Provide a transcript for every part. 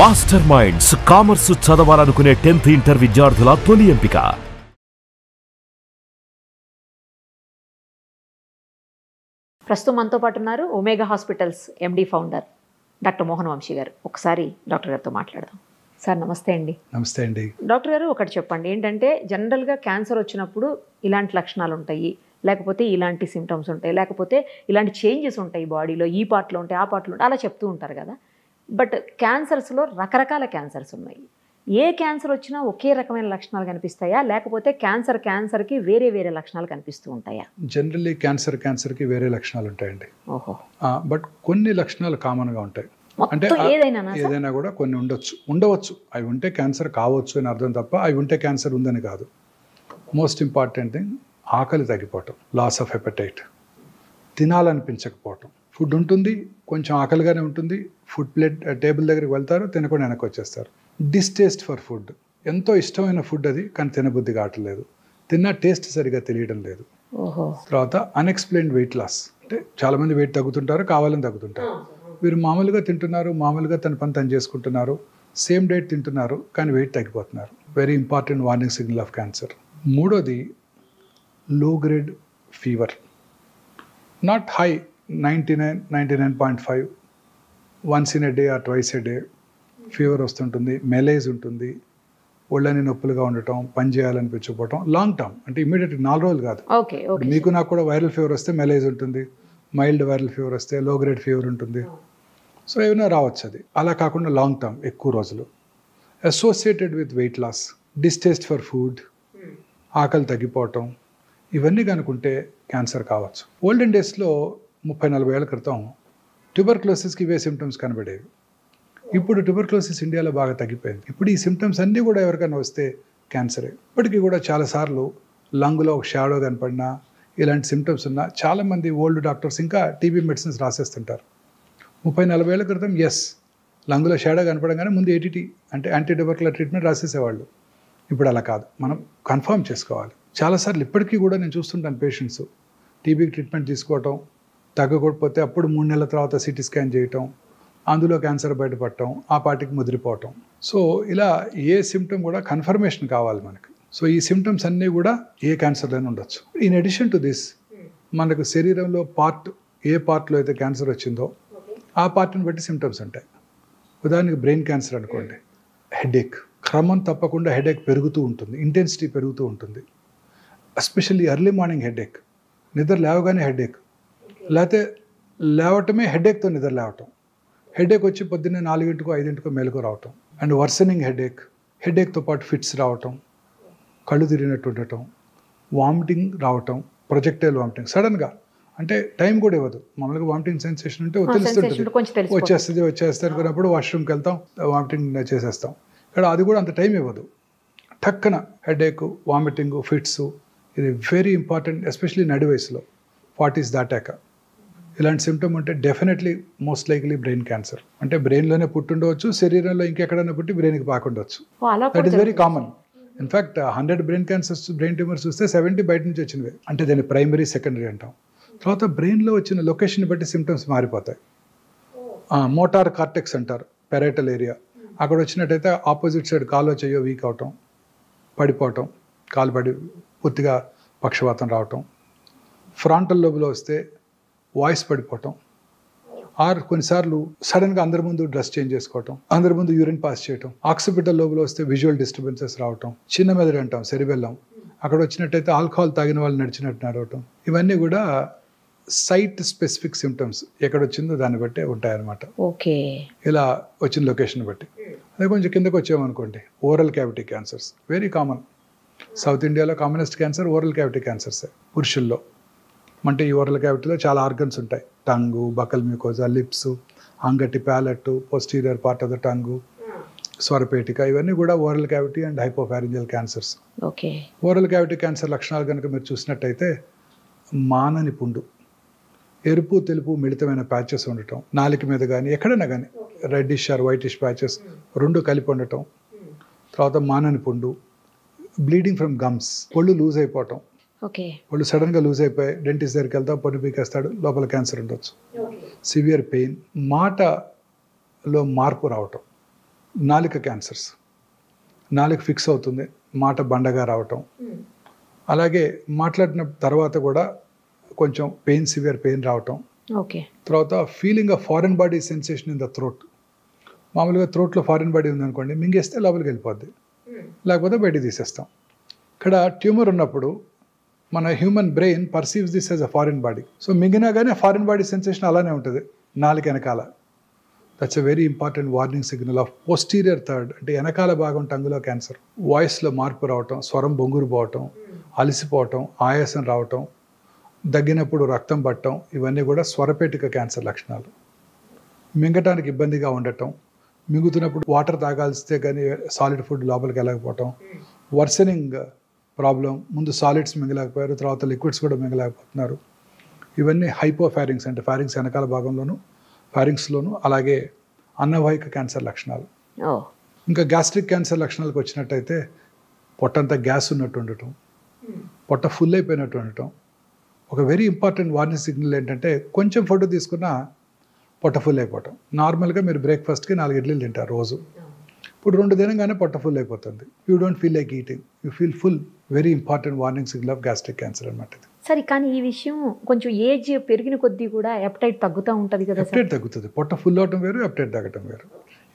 Master minds commerce చదవాలనుకునే 10th inter విద్యార్థుల తొలి ఎంపిక. ప్రస్తుతం మనతో పాటు ఉన్నారు ఒమేగా హాస్పిటల్స్ ఎండి ఫౌండర్ డాక్టర్ మోహన్ వంశీ గారు. ఒకసారి డాక్టర్ గారితో మాట్లాడదాం. సార్ నమస్తే అండి. నమస్తే అండి. డాక్టర్ గారు ఒకటి చెప్పండి, ఏంటంటే జనరల్గా క్యాన్సర్ వచ్చినప్పుడు ఇలాంటి లక్షణాలు ఉంటాయి, లేకపోతే ఇలాంటి సిమ్టమ్స్ ఉంటాయి, లేకపోతే ఇలాంటి చేంజెస్ ఉంటాయి బాడీలో, ఈ పార్ట్లో ఉంటాయి ఆ పార్ట్లో ఉంటాయి, అలా చెప్తూ ఉంటారు కదా. బట్ క్యాన్సర్స్లో రకరకాల క్యాన్సర్స్ ఉన్నాయి. ఏ క్యాన్సర్ వచ్చినా ఒకే రకమైన లక్షణాలు కనిపిస్తాయా, లేకపోతే క్యాన్సర్కి వేరే వేరే లక్షణాలు కనిపిస్తూ ఉంటాయా? జనరల్లీ క్యాన్సర్కి వేరే లక్షణాలు ఉంటాయండి. ఓహో. బట్ కొన్ని లక్షణాలు కామన్గా ఉంటాయి. అంటే ఏదైనా కూడా కొన్ని ఉండవచ్చు. అవి ఉంటే క్యాన్సర్ కావచ్చు అని అర్థం తప్ప అవి ఉంటే క్యాన్సర్ ఉందని కాదు. మోస్ట్ ఇంపార్టెంట్ థింగ్ ఆకలి తగ్గిపోవటం, లాస్ ఆఫ్ హెపటైట్, తినాలనిపించకపోవటం. ఫుడ్ ఉంటుంది, కొంచెం ఆకలిగానే ఉంటుంది, ఫుడ్ ప్లేట్ టేబుల్ దగ్గరికి వెళ్తారు, తినకుండా వెనక్కి వచ్చేస్తారు. డిస్టేస్ట్ ఫర్ ఫుడ్, ఎంతో ఇష్టమైన ఫుడ్ అది కానీ తినబుద్ధి కావట్లేదు, తిన్న టేస్ట్ సరిగా తెలియడం లేదు. తర్వాత అన్ఎక్స్ప్లెయిన్డ్ వెయిట్ లాస్, అంటే చాలామంది వెయిట్ తగ్గుతుంటారు, కావాలని తగ్గుతుంటారు. వీరు మామూలుగా తింటున్నారు, మామూలుగా తన పని తను చేసుకుంటున్నారు, సేమ్ డైట్ తింటున్నారు కానీ వెయిట్ తగ్గిపోతున్నారు. Very important warning signal of cancer. మూడోది లో grade fever, not high, 99.5, once in a day or twice a day fever వస్తుంటుంది, మెలేజ్ ఉంటుంది, ఒళ్ళని నొప్పులుగా ఉండటం, పని చేయాలనిపించకపోవటం. లాంగ్ టర్మ్ అంటే ఇమీడియట్ 4 రోజులు కాదు. మీకు నాకు కూడా వైరల్ ఫీవర్ వస్తే మెలేజ్ ఉంటుంది, మైల్డ్ వైరల్ ఫీవర్ వస్తే లో గ్రేడ్ ఫీవర్ ఉంటుంది. సో ఏమైనా రావచ్చు అది. అలా కాకుండా లాంగ్ టర్మ్ ఎక్కువ రోజులు. Associated with weight loss, distaste for food, ఆకలి తగ్గిపోవటం, ఇవన్నీ కనుకుంటే క్యాన్సర్ కావచ్చు. ఓల్డెన్ డేస్లో 30-40 ఏళ్ల క్రితం ట్యూబర్క్లోసిస్కి ఇవే సిమ్టమ్స్ కనబడేవి. ఇప్పుడు ట్యూబర్క్లోసిస్ ఇండియాలో బాగా తగ్గిపోయింది. ఇప్పుడు ఈ సిమ్టమ్స్ అన్నీ కూడా ఎవరికైనా వస్తే క్యాన్సరే. ఇప్పటికీ కూడా చాలాసార్లు లంగ్లో ఒక షాడో కనపడినా, ఇలాంటి సిమ్టమ్స్ ఉన్నా చాలామంది ఓల్డ్ డాక్టర్స్ ఇంకా టీబీ మెడిసిన్స్ రాసేస్తుంటారు. 30-40 ఏళ్ల క్రితం లంగ్లో షాడో కనపడగానే ముందు ఏటీటీ అంటే యాంటీ ట్యూబర్కులర్ ట్రీట్మెంట్ రాసేసేవాళ్ళు. ఇప్పుడు అలా కాదు, మనం కన్ఫర్మ్ చేసుకోవాలి. చాలాసార్లు ఇప్పటికీ కూడా నేను చూస్తుంటాను పేషెంట్స్ టీబీకి ట్రీట్మెంట్ తీసుకోవటం, తగ్గకపోతే అప్పుడు 3 నెలల తర్వాత సిటీ స్కాన్ చేయటం, అందులో క్యాన్సర్ బయటపడటం, ఆ పార్టీకి ముదిరిపోవటం. సో ఇలా ఏ సిమ్టమ్ కూడా కన్ఫర్మేషన్ కావాలి మనకి. సో ఈ సిమ్టమ్స్ అన్నీ కూడా ఏ క్యాన్సర్లోనే ఉండొచ్చు. ఇన్ అడిషన్ టు దిస్, మనకు శరీరంలో ఏ పార్ట్లో అయితే క్యాన్సర్ వచ్చిందో ఆ పార్ట్ని బట్టి సిమ్టమ్స్ ఉంటాయి. ఉదాహరణకి బ్రెయిన్ క్యాన్సర్ అనుకోండి, హెడేక్, క్రమం తప్పకుండా హెడేక్ పెరుగుతూ ఉంటుంది, ఇంటెన్సిటీ పెరుగుతూ ఉంటుంది. ఎస్పెషల్లీ ఎర్లీ మార్నింగ్ హెడేక్, నిద్ర లేవగానే హెడేక్, లేకపోతే లేవటమే హెడేక్తో నిద్ర లేవటం, హెడేక్ వచ్చి పొద్దున్నే 4-5 మేలుకు రావటం, అండ్ వర్సనింగ్ హెడేక్తో పాటు ఫిట్స్ రావటం, కళ్ళు తిరిగినట్టు ఉండటం, వామిటింగ్ రావటం, ప్రొజెక్టైల్ వామిటింగ్ సడన్గా, అంటే టైం కూడా ఇవ్వదు. మామూలుగా వామిటింగ్ సెన్సేషన్ ఉంటే వచ్చేస్తుంది అనుకున్నప్పుడు వాష్రూమ్కి వెళ్తాం, వామిటింగ్ చేసేస్తాం. ఇక్కడ అది కూడా అంత టైం ఇవ్వదు. టక్కన హెడేక్, వామిటింగ్, ఫిట్స్, ఇది వెరీ ఇంపార్టెంట్. ఎస్పెషలీ నడి వయసులో 40s దాటాక ఇలాంటి సిమ్టమ్ ఉంటే definitely most likely brain cancer. అంటే బ్రెయిన్లోనే పుట్టుండవచ్చు, శరీరంలో ఇంకెక్కడైనా పుట్టి బ్రెయిన్కి పాకుండవచ్చు. That is very common. In fact 100 brain cancers, brain tumours చూస్తే 70 బయట నుంచి వచ్చినవే. అంటే దాన్ని ప్రైమరీ, సెకండరీ అంటాం. తర్వాత బ్రెయిన్లో వచ్చిన లొకేషన్ బట్టి సిమ్టమ్స్ మారిపోతాయి. మోటార్ కార్టెక్స్ అంటారు, పెరైటల్ ఏరియా, అక్కడ వచ్చినట్టయితే ఆపోజిట్ సైడ్ కాలో చెయ్యో వీక్ అవటం, పడిపోవటం, కాలు పడి పూర్తిగా పక్షవాతం రావటం. ఫ్రాంటల్ లోబులో వస్తే వాయిస్ పడిపోవటం, ఆర్ కొన్నిసార్లు సడన్గా అందరి ముందు డ్రెస్ చేంజ్ చేసుకోవటం, అందరి ముందు యూరిన్ పాస్ చేయటం. ఆక్సిపిటల్ లోబులో వస్తే విజువల్ డిస్టర్బెన్సెస్ రావటం. చిన్న మెదడు అంటాం, సెరిబెల్లం, అక్కడ వచ్చినట్టయితే ఆల్కహాల్ తాగిన వాళ్ళు నడిచినట్టు నడవటం. ఇవన్నీ కూడా సైట్ స్పెసిఫిక్ సిమ్టమ్స్, ఎక్కడ వచ్చిందో దాన్ని బట్టి ఉంటాయన్నమాట. ఓకే, ఇలా వచ్చిన లొకేషన్ బట్టి. అదే కొంచెం కిందకు వచ్చామనుకోండి, oral cavity cancers very common. South ఇండియాలో కామనెస్ట్ క్యాన్సర్ ఓరల్ క్యావిటీ క్యాన్సర్సే పురుషుల్లో. అంటే ఈ ఓరల్ క్యావిటీలో చాలా ఆర్గన్స్ ఉంటాయి, టంగు, బకల్ మ్యూకోజా, లిప్స్, అంగటి, palate, posterior part of the tongue, స్వరపేటిక, ఇవన్నీ కూడా oral cavity and hypopharyngeal cancers. Okay. Oral cavity cancer లక్షణాలు కనుక మీరు చూసినట్టయితే మానని పుండు, ఎరుపు తెలుపు మిళితమైన ప్యాచెస్ ఉండటం, నాలుక మీద కానీ ఎక్కడైనా కానీ రెడ్డిష్ ఆర్ వైటిష్ ప్యాచెస్ 2 కలిపి ఉండటం. తర్వాత మానని పుండు, బ్లీడింగ్ ఫ్రమ్ గమ్స్, పళ్ళు లూజ్ అయిపోవటం, పళ్ళు సడన్గా లూజ్ అయిపోయి డెంటిస్ట్ దగ్గరికి వెళ్తాం, పన్ను పీకేస్తాడు, లోపల క్యాన్సర్ ఉండొచ్చు. సివియర్ పెయిన్, మాటలో మార్పు రావటం, నాలుక క్యాన్సర్స్, నాలుక ఫిక్స్ అవుతుంది, మాట బండగా రావటం, అలాగే మాట్లాడిన తర్వాత కూడా కొంచెం సివియర్ పెయిన్ రావటం, తర్వాత feeling of foreign body sensation in the throat. మామూలుగా థ్రోట్లో ఫారెన్ బాడీ ఉందనుకోండి, మింగేస్తే లోపలికి వెళ్ళిపోద్ది, లేకపోతే బయటికి తీసేస్తాం. ఇక్కడ ట్యూమర్ ఉన్నప్పుడు మన human brain perceives this as a foreign body. So మింగినా కానీ ఫారిన్ బాడీ సెన్సేషన్ అలానే ఉంటుంది నాలుక వెనకాల. That's a very important warning signal of posterior third, అంటే వెనకాల భాగం టంగులో క్యాన్సర్. వాయిస్లో మార్పు రావటం, స్వరం బొంగురు పోవటం, అలసిపోవటం, ఆయాసం రావటం, దగ్గినప్పుడు రక్తం పట్టడం, ఇవన్నీ కూడా స్వరపేటిక క్యాన్సర్ లక్షణాలు. మింగటానికి ఇబ్బందిగా ఉండటం, మింగుతున్నప్పుడు వాటర్ తాగాల్స్తే కానీ సాలిడ్ ఫుడ్ లోపలికి వెళ్ళకపోవటం, వర్సనింగ్ ప్రాబ్లం, ముందు సాలిడ్స్ మింగలేకపోయారు, తర్వాత లిక్విడ్స్ కూడా మింగలేకపోతున్నారు. ఇవన్నీ హైపోఫారింగ్స్, అంటే ఫారింగ్స్ వెనకాల భాగంలోను ఫారింగ్స్లోను, అలాగే అన్నవాహిక క్యాన్సర్ లక్షణాలు. ఇంకా గ్యాస్ట్రిక్ క్యాన్సర్ లక్షణాలకు వచ్చినట్టయితే పొట్టంతా గ్యాస్ ఉన్నట్టు ఉండటం, పొట్ట ఫుల్ అయిపోయినట్టు ఉండటం. ఒక వెరీ ఇంపార్టెంట్ వార్నింగ్ సిగ్నల్ ఏంటంటే కొంచెం ఫుడ్ తీసుకున్నా పొట్ట ఫుల్ అయిపోవటం. నార్మల్గా మీరు బ్రేక్ఫాస్ట్కి 4 ఇడ్లీలు తింటారు రోజు, ఇప్పుడు 2 తినగానే పొట్ట ఫుల్ అయిపోతుంది. You don't feel like eating, you feel full. Very important warning signal of gastric cancer అనమాట. సరే, కానీ ఈ విషయం కొంచెం ఏజ్ పెరిగిన కొద్దీ కూడా అపెటైట్ తగ్గుతూ ఉంటుంది కదా? అపెటైట్ తగ్గుతుంది, పొట్ట ఫుల్ అవటం వేరు, అపెటైట్ తగ్గటం వేరు.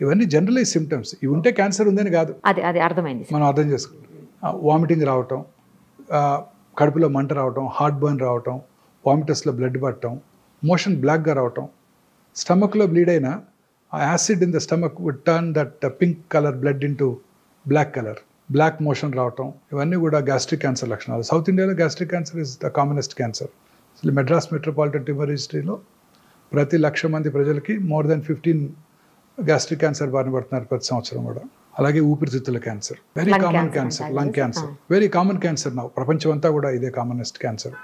ఇవన్నీ జనరలైజ్ సిమ్టమ్స్. ఇవి ఉంటే క్యాన్సర్ ఉందని కాదు, అదే అర్థమైంది. మనం అర్థం చేసుకుంటాం. వామిటింగ్ రావటం, కడుపులో మంట రావటం, హార్ట్ బర్న్ రావటం, వామిటస్లో బ్లడ్ పట్టడం, మోషన్ బ్లాక్గా రావటం, స్టమక్లో బ్లీడ్ అయినా ఆ acid in the stomach would turn that pink colour blood into black colour, black motion రావటం, ఇవన్నీ కూడా గ్యాస్ట్రిక్ క్యాన్సర్ లక్షణాలు. సౌత్ ఇండియాలో gastric cancer is the commonest cancer. అసలు మెడ్రాస్ మెట్రోపాలిటన్ ట్యూమర్ రిజిస్ట్రీలో ప్రతి 1,00,000 మంది ప్రజలకి మోర్ దెన్ 15 గ్యాస్ట్రిక్ క్యాన్సర్ బారిన పడుతున్నారు ప్రతి సంవత్సరం కూడా. అలాగే ఊపిరితిత్తుల cancer, very common cancer. Lung cancer, very common cancer నా ప్రపంచం అంతా కూడా ఇదే కామనెస్ట్ క్యాన్సర్.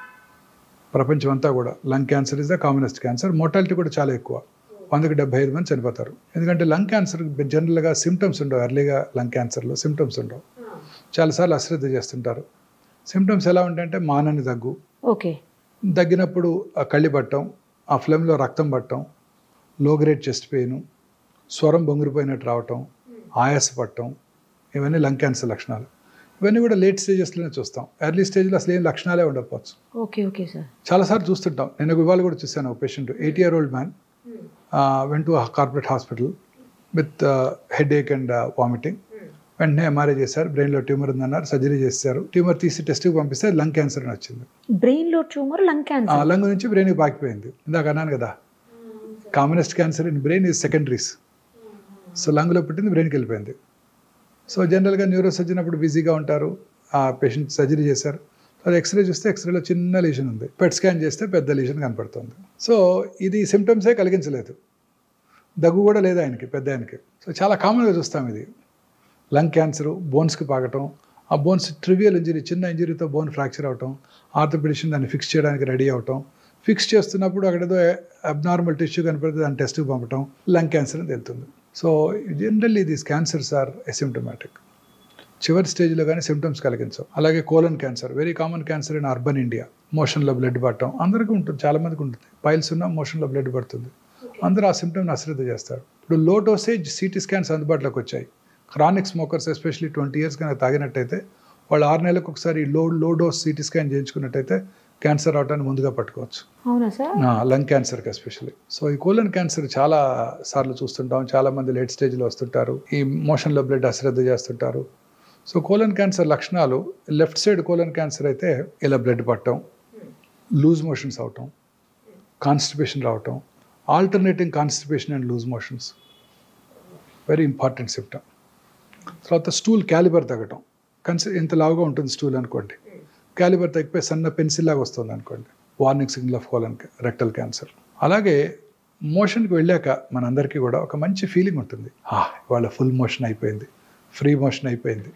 ప్రపంచం అంతా కూడా lung cancer is the commonest cancer. Mortality కూడా చాలా ఎక్కువ, 100కి 75 మంది చనిపోతారు. ఎందుకంటే లంగ్ క్యాన్సర్ జనరల్గా సిమ్టమ్స్ ఉండవు. ఎర్లీగా లంగ్ క్యాన్సర్లో సిమ్టమ్స్ ఉండవు, చాలాసార్లు అశ్రద్ధ చేస్తుంటారు. సిమ్టమ్స్ ఎలా ఉంటాయంటే మానని దగ్గు, దగ్గినప్పుడు కళ్ళి పట్టడం, ఆ ఫ్లెమ్లో రక్తం పట్టడం, లో గ్రేడ్ చెస్ట్ పెయిన్, స్వరం బొంగిరిపోయినట్టు రావటం, ఆయాస పట్టడం, ఇవన్నీ లంగ్ క్యాన్సర్ లక్షణాలు. ఇవన్నీ కూడా లేట్ స్టేజెస్లోనే చూస్తాం. ఎర్లీ స్టేజ్లో అసలు ఏం లక్షణాలే ఉండకపోవచ్చు. ఓకే సార్, చాలాసార్లు చూస్తుంటాం. నేను ఇవాళ కూడా చూశాను, ఒక patient 80-year-old man went to corporate hospital with headache and vomiting. వెంటనే ఎంఆర్ఐ చేశారు, బ్రెయిన్లో ట్యూమర్ ఉందన్నారు, సర్జరీ చేశారు. ట్యూమర్ తీసి టెస్ట్కి పంపిస్తే లంగ్ క్యాన్సర్ అని వచ్చింది. బ్రెయిన్లో ట్యూమర్, లంగ్ క్యాన్సర్, లంగ్ నుంచి బ్రెయిన్కి పాకిపోయింది. ఇందాక అన్నాను కదా, commonest cancer in brain is secondaries. So లంగ్లో పుట్టింది బ్రెయిన్కి వెళ్ళిపోయింది. సో జనరల్గా న్యూరో సర్జన్ అప్పుడు బిజీగా ఉంటారు, ఆ పేషెంట్ సర్జరీ చేశారు. అది ఎక్స్రే చూస్తే ఎక్స్రేలో చిన్న లీషన్ ఉంది, పెట్ స్కాన్ చేస్తే పెద్ద లీషన్ కనపడుతుంది. సో ఇది సిమ్టమ్సే కలిగించలేదు, దగ్గు కూడా లేదు ఆయనకి, పెద్ద ఆయనకి. సో చాలా కామన్గా చూస్తాం ఇది. లంగ్ క్యాన్సర్, బోన్స్కి పాకటం, ఆ బోన్స్ ట్రివియల్ ఇంజరీ, చిన్న ఇంజరీతో బోన్ ఫ్రాక్చర్ అవటం, ఆర్థోపెడిషన్ దాన్ని ఫిక్స్ చేయడానికి రెడీ అవటం, ఫిక్స్ చేస్తున్నప్పుడు అక్కడేదో అబ్నార్మల్ టిష్యూ కనపడితే దాన్ని టెస్ట్కి పంపటం, లంగ్ క్యాన్సర్ అని తెలుస్తుంది. So generally these cancers are asymptomatic. చివరి స్టేజ్లో కానీ సిమ్టమ్స్ కలిగించవు. అలాగే colon cancer, very common cancer in urban India. మోషన్లో బ్లడ్ పట్టడం అందరికీ ఉంటుంది, చాలామందికి ఉంటుంది. పైల్స్ ఉన్నా మోషన్లో బ్లడ్ పడుతుంది, అందరూ ఆ సిమ్టమ్ని అశ్రద్ధ చేస్తారు. ఇప్పుడు లో డోసేజ్ సిటీ స్కాన్స్ అందుబాటులోకి వచ్చాయి. క్రానిక్ స్మోకర్స్ ఎస్పెషల్లీ 20 years కనుక తాగినట్టయితే వాళ్ళు 6 నెలలకు ఒకసారి లో డోస్ సిటీ స్కాన్ చేయించుకున్నట్టయితే క్యాన్సర్ అవటాన్ని ముందుగా పట్టుకోవచ్చు. అవునా సార్? లంగ్ క్యాన్సర్కి ఎస్పెషల్లీ. సో ఈ కోలన్ క్యాన్సర్ చాలా సార్లు చూస్తుంటాం, చాలామంది లేట్ స్టేజ్లో వస్తుంటారు, ఈ మోషన్లో బ్లడ్ అశ్రద్ధ చేస్తుంటారు. సో కోలన్ క్యాన్సర్ లక్షణాలు, లెఫ్ట్ సైడ్ కోలన్ క్యాన్సర్ అయితే ఇలా బ్లడ్ పట్టడం, లూజ్ మోషన్స్ అవటం, కాన్స్టిపేషన్ రావటం, alternating constipation and loose motions, very important symptom. తర్వాత స్టూల్ క్యాలిబర్ తగ్గటం, ఇంత లావుగా ఉంటుంది స్టూల్ అనుకోండి, క్యాలిబర్ తగ్గిపోయి సన్న పెన్సిల్ లాగా వస్తుంది అనుకోండి, warning signal of colon rectal cancer. అలాగే మోషన్కి వెళ్ళాక మనందరికీ కూడా ఒక మంచి ఫీలింగ్ ఉంటుంది, ఇవాళ ఫుల్ మోషన్ అయిపోయింది, ఫ్రీ మోషన్ అయిపోయింది,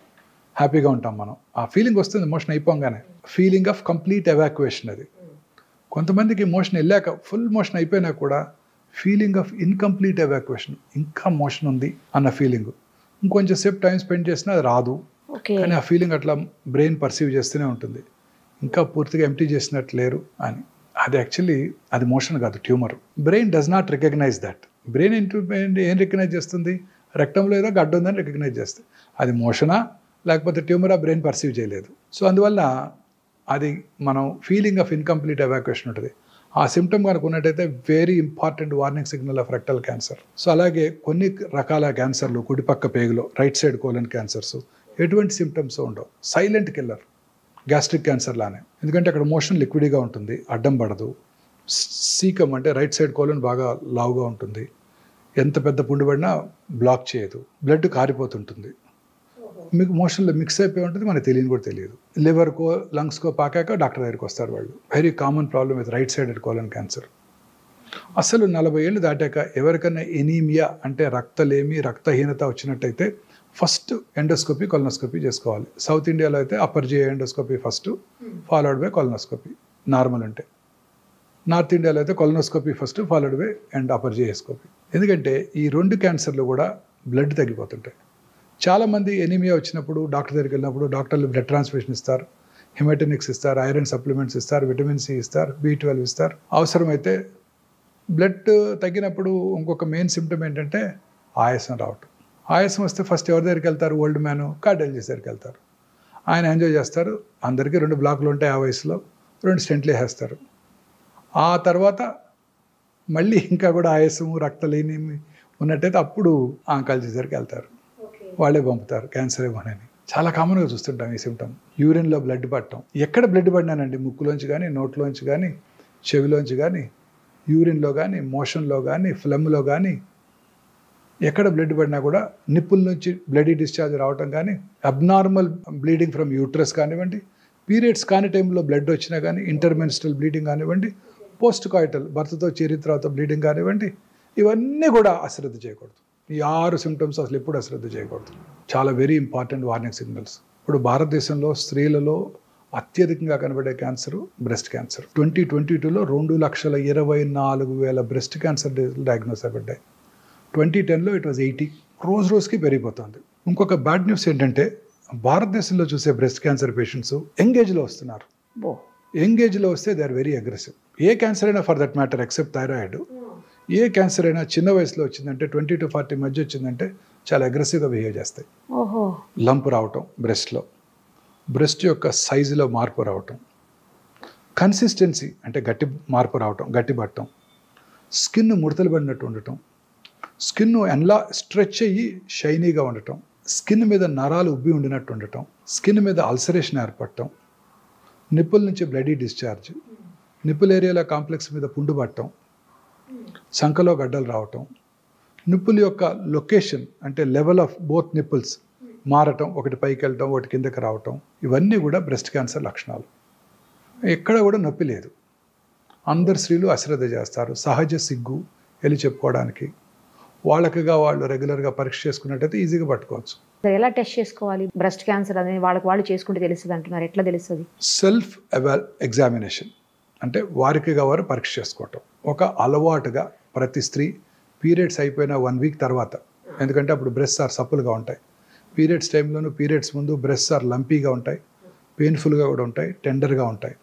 హ్యాపీగా ఉంటాం మనం. ఆ ఫీలింగ్ వస్తుంది మోషన్ అయిపోగానే, ఫీలింగ్ ఆఫ్ కంప్లీట్ ఎవాక్యుయేషన్. అది కొంతమందికి మోషన్ వెళ్ళాక ఫుల్ మోషన్ అయిపోయినా కూడా ఫీలింగ్ ఆఫ్ ఇన్కంప్లీట్ ఎవాక్యుయేషన్, ఇంకా మోషన్ ఉంది అన్న ఫీలింగ్. ఇంకొంచెం సేపు టైం స్పెండ్ చేసినా అది రాదు, కానీ ఆ ఫీలింగ్ అట్లా బ్రెయిన్ పర్సీవ్ చేస్తూనే ఉంటుంది, ఇంకా పూర్తిగా ఎంప్టీ చేసినట్టు లేరు అని. అది యాక్చువల్లీ అది మోషన్ కాదు, tumour. Brain does not recognise that. Brain ఏం రికగ్నైజ్ చేస్తుంది? రెక్టంలో ఏదో గడ్డ ఉందని రికగ్నైజ్ చేస్తాయి. అది మోషనా లేకపోతే ట్యూమరా బ్రెయిన్ పర్సీవ్ చేయలేదు. సో అందువల్ల అది మనం ఫీలింగ్ ఆఫ్ ఇన్కంప్లీట్ ఎవాక్యుయేషన్ ఉంటుంది. ఆ సిమ్టమ్ కనుక ఉన్నట్టయితే very important warning signal of rectal cancer. So అలాగే కొన్ని రకాల క్యాన్సర్లు కుడిపక్క పేగులో రైట్ సైడ్ కోలన్ క్యాన్సర్స్ ఎటువంటి సిమ్టమ్స్ ఉండవు, సైలెంట్ కిల్లర్. గ్యాస్ట్రిక్ క్యాన్సర్ లానే, ఎందుకంటే అక్కడ మోషన్ లిక్విడ్గా ఉంటుంది, అడ్డం పడదు. సీకమ్ అంటే రైట్ సైడ్ కోలన్ బాగా లావుగా ఉంటుంది, ఎంత పెద్ద పుండు పడినా బ్లాక్ చేయదు, బ్లడ్ కారిపోతుంటుంది, మీకు మోషన్లో మిక్స్ అయిపోయి ఉంటుంది, మనకు తెలియని కూడా తెలియదు. లివర్కో లంగ్స్కో పాకాక డాక్టర్ దగ్గరికి వస్తారు వాళ్ళు. Very common problem with right sided colon cancer. అసలు 40 ఏళ్ళు దాటాక ఎవరికైనా ఎనీమియా అంటే రక్తలేమి రక్తహీనత వచ్చినట్టయితే ఫస్ట్ ఎండోస్కోపీ కొలనోస్కోపీ చేసుకోవాలి. సౌత్ ఇండియాలో అయితే upper GI endoscopy first, followed by colonoscopy normal ఉంటే. నార్త్ ఇండియాలో అయితే colonoscopy first, followed by and upper జేఎస్కోపీ. ఎందుకంటే ఈ 2 క్యాన్సర్లు కూడా బ్లడ్ తగ్గిపోతుంటాయి. చాలామంది ఎనీమియా వచ్చినప్పుడు డాక్టర్ దగ్గరికి వెళ్ళినప్పుడు డాక్టర్లు బ్లడ్ ట్రాన్స్ఫ్యూషన్ ఇస్తారు, హిమటోనిక్స్ ఇస్తారు, ఐరన్ సప్లిమెంట్స్ ఇస్తారు, విటమిన్ సి ఇస్తారు, B12 ఇస్తారు. అవసరమైతే బ్లడ్ తగ్గినప్పుడు ఇంకొక మెయిన్ సిమ్టమ్ ఏంటంటే ఆయాసం రావటం. ఆయాసం వస్తే ఫస్ట్ ఎవరి దగ్గరికి వెళ్తారు? ఓల్డ్ మ్యాన్ కార్డియాలజిస్ట్ దగ్గరికి వెళ్తారు. ఆయన ఎంజాయ్ చేస్తారు, అందరికీ 2 బ్లాక్లు ఉంటాయి ఆ వయసులో, 2 స్టెంట్లు వేసేస్తారు. ఆ తర్వాత మళ్ళీ ఇంకా కూడా ఆయాసము రక్తలేని ఉన్నట్టయితే అప్పుడు ఆంకాలజీ దగ్గరికి వెళ్తారు, వాళ్ళే పంపుతారు క్యాన్సర్ ఏమోనని. చాలా కామన్గా చూస్తుంటాం ఈ సిమ్టమ్. యూరిన్లో బ్లడ్ పట్టడం. ఎక్కడ బ్లడ్ పడినానండి, ముక్కులోంచి కానీ నోట్లోంచి కానీ చెవిలోంచి కానీ యూరిన్లో కానీ మోషన్లో కానీ ఫ్లమ్లో కానీ ఎక్కడ బ్లడ్ పడినా కూడా నిప్పుల నుంచి బ్లడీ డిశ్చార్జ్ రావటం కానీ, అబ్నార్మల్ బ్లీడింగ్ ఫ్రమ్ యూట్రస్ కానివ్వండి, పీరియడ్స్ కాని టైంలో బ్లడ్ వచ్చినా కానీ, ఇంటర్మెన్స్ట్రల్ బ్లీడింగ్ కానివ్వండి, పోస్ట్ కాయిటల్ భర్తతో చేరిన తర్వాత బ్లీడింగ్ కానివ్వండి, ఇవన్నీ కూడా అశ్రద్ధ చేయకూడదు. ఈ 6 సిమ్టమ్స్ అసలు ఎప్పుడు అశ్రద్ధ చేయకూడదు. చాలా వెరీ ఇంపార్టెంట్ వార్నింగ్ సిగ్నల్స్. ఇప్పుడు భారతదేశంలో స్త్రీలలో అత్యధికంగా కనబడే క్యాన్సర్ బ్రెస్ట్ క్యాన్సర్. 2022లో 2,24,000 బ్రెస్ట్ క్యాన్సర్ డయాగ్నోస్ అయ్యాయి. 2010లో ఇట్ వాజ్ 80. రోజుకి పెరిగిపోతుంది. ఇంకొక బ్యాడ్ న్యూస్ ఏంటంటే భారతదేశంలో చూసే బ్రెస్ట్ క్యాన్సర్ పేషెంట్స్ యంగ్ ఏజ్లో వస్తున్నారు. యంగ్ ఏజ్లో వస్తే దే ఆర్ వెరీ అగ్రెసివ్. ఏ క్యాన్సర్ అయినా for that matter except thyroid, ఏ క్యాన్సర్ అయినా చిన్న వయసులో వచ్చిందంటే 20 to 40 మధ్య వచ్చిందంటే చాలా అగ్రెసివ్గా బిహేవ్ చేస్తాయి. లంప్ రావటం బ్రెస్ట్లో, బ్రెస్ట్ యొక్క సైజులో మార్పు రావటం, కన్సిస్టెన్సీ అంటే గట్టి మార్పు రావటం, గట్టి పట్టడం, స్కిన్ ముడతలు పడినట్టు ఉండటం, స్కిన్ ఎలా స్ట్రెచ్ అయ్యి షైనీగా ఉండటం, స్కిన్ మీద నరాలు ఉబ్బి ఉండినట్టు ఉండటం, స్కిన్ మీద అల్సరేషన్ ఏర్పడటం, నిప్పుల నుంచి బ్లడీ డిశ్చార్జ్, నిప్పుల్ ఏరియాలో కాంప్లెక్స్ మీద పుండు పట్టడం, సంకలో గడ్డలు రావటం, నిప్పుల యొక్క లొకేషన్ అంటే లెవెల్ ఆఫ్ బోత్ నిప్పుల్స్ మారటం, ఒకటి పైకి వెళ్ళటం ఒకటి కిందకి రావటం, ఇవన్నీ కూడా బ్రెస్ట్ క్యాన్సర్ లక్షణాలు. ఎక్కడ కూడా నొప్పి లేదు. అందరు స్త్రీలు అశ్రద్ధ చేస్తారు, సహజ సిగ్గు వెళ్ళి చెప్పుకోవడానికి. వాళ్ళకిగా వాళ్ళు రెగ్యులర్గా పరీక్ష చేసుకున్నట్టయితే ఈజీగా పట్టుకోవచ్చు. ఎలా టెస్ట్ చేసుకోవాలి బ్రెస్ట్ క్యాన్సర్ అనేది? వాళ్ళకి వాళ్ళు చేసుకుంటే తెలుస్తుంది అంటున్నారు, ఎట్లా తెలుస్తుంది? సెల్ఫ్ ఎగ్జామినేషన్ అంటే వారికిగా వారు పరీక్ష చేసుకోవటం ఒక అలవాటుగా ప్రతి స్త్రీ పీరియడ్స్ అయిపోయిన 1 వీక్ తర్వాత, ఎందుకంటే అప్పుడు బ్రెస్ట్ ఆర్ సప్పులుగా ఉంటాయి. పీరియడ్స్ టైంలోనూ పీరియడ్స్ ముందు బ్రెస్ట్ ఆర్ లంపీగా ఉంటాయి, పెయిన్ఫుల్గా కూడా ఉంటాయి, టెండర్గా ఉంటాయి.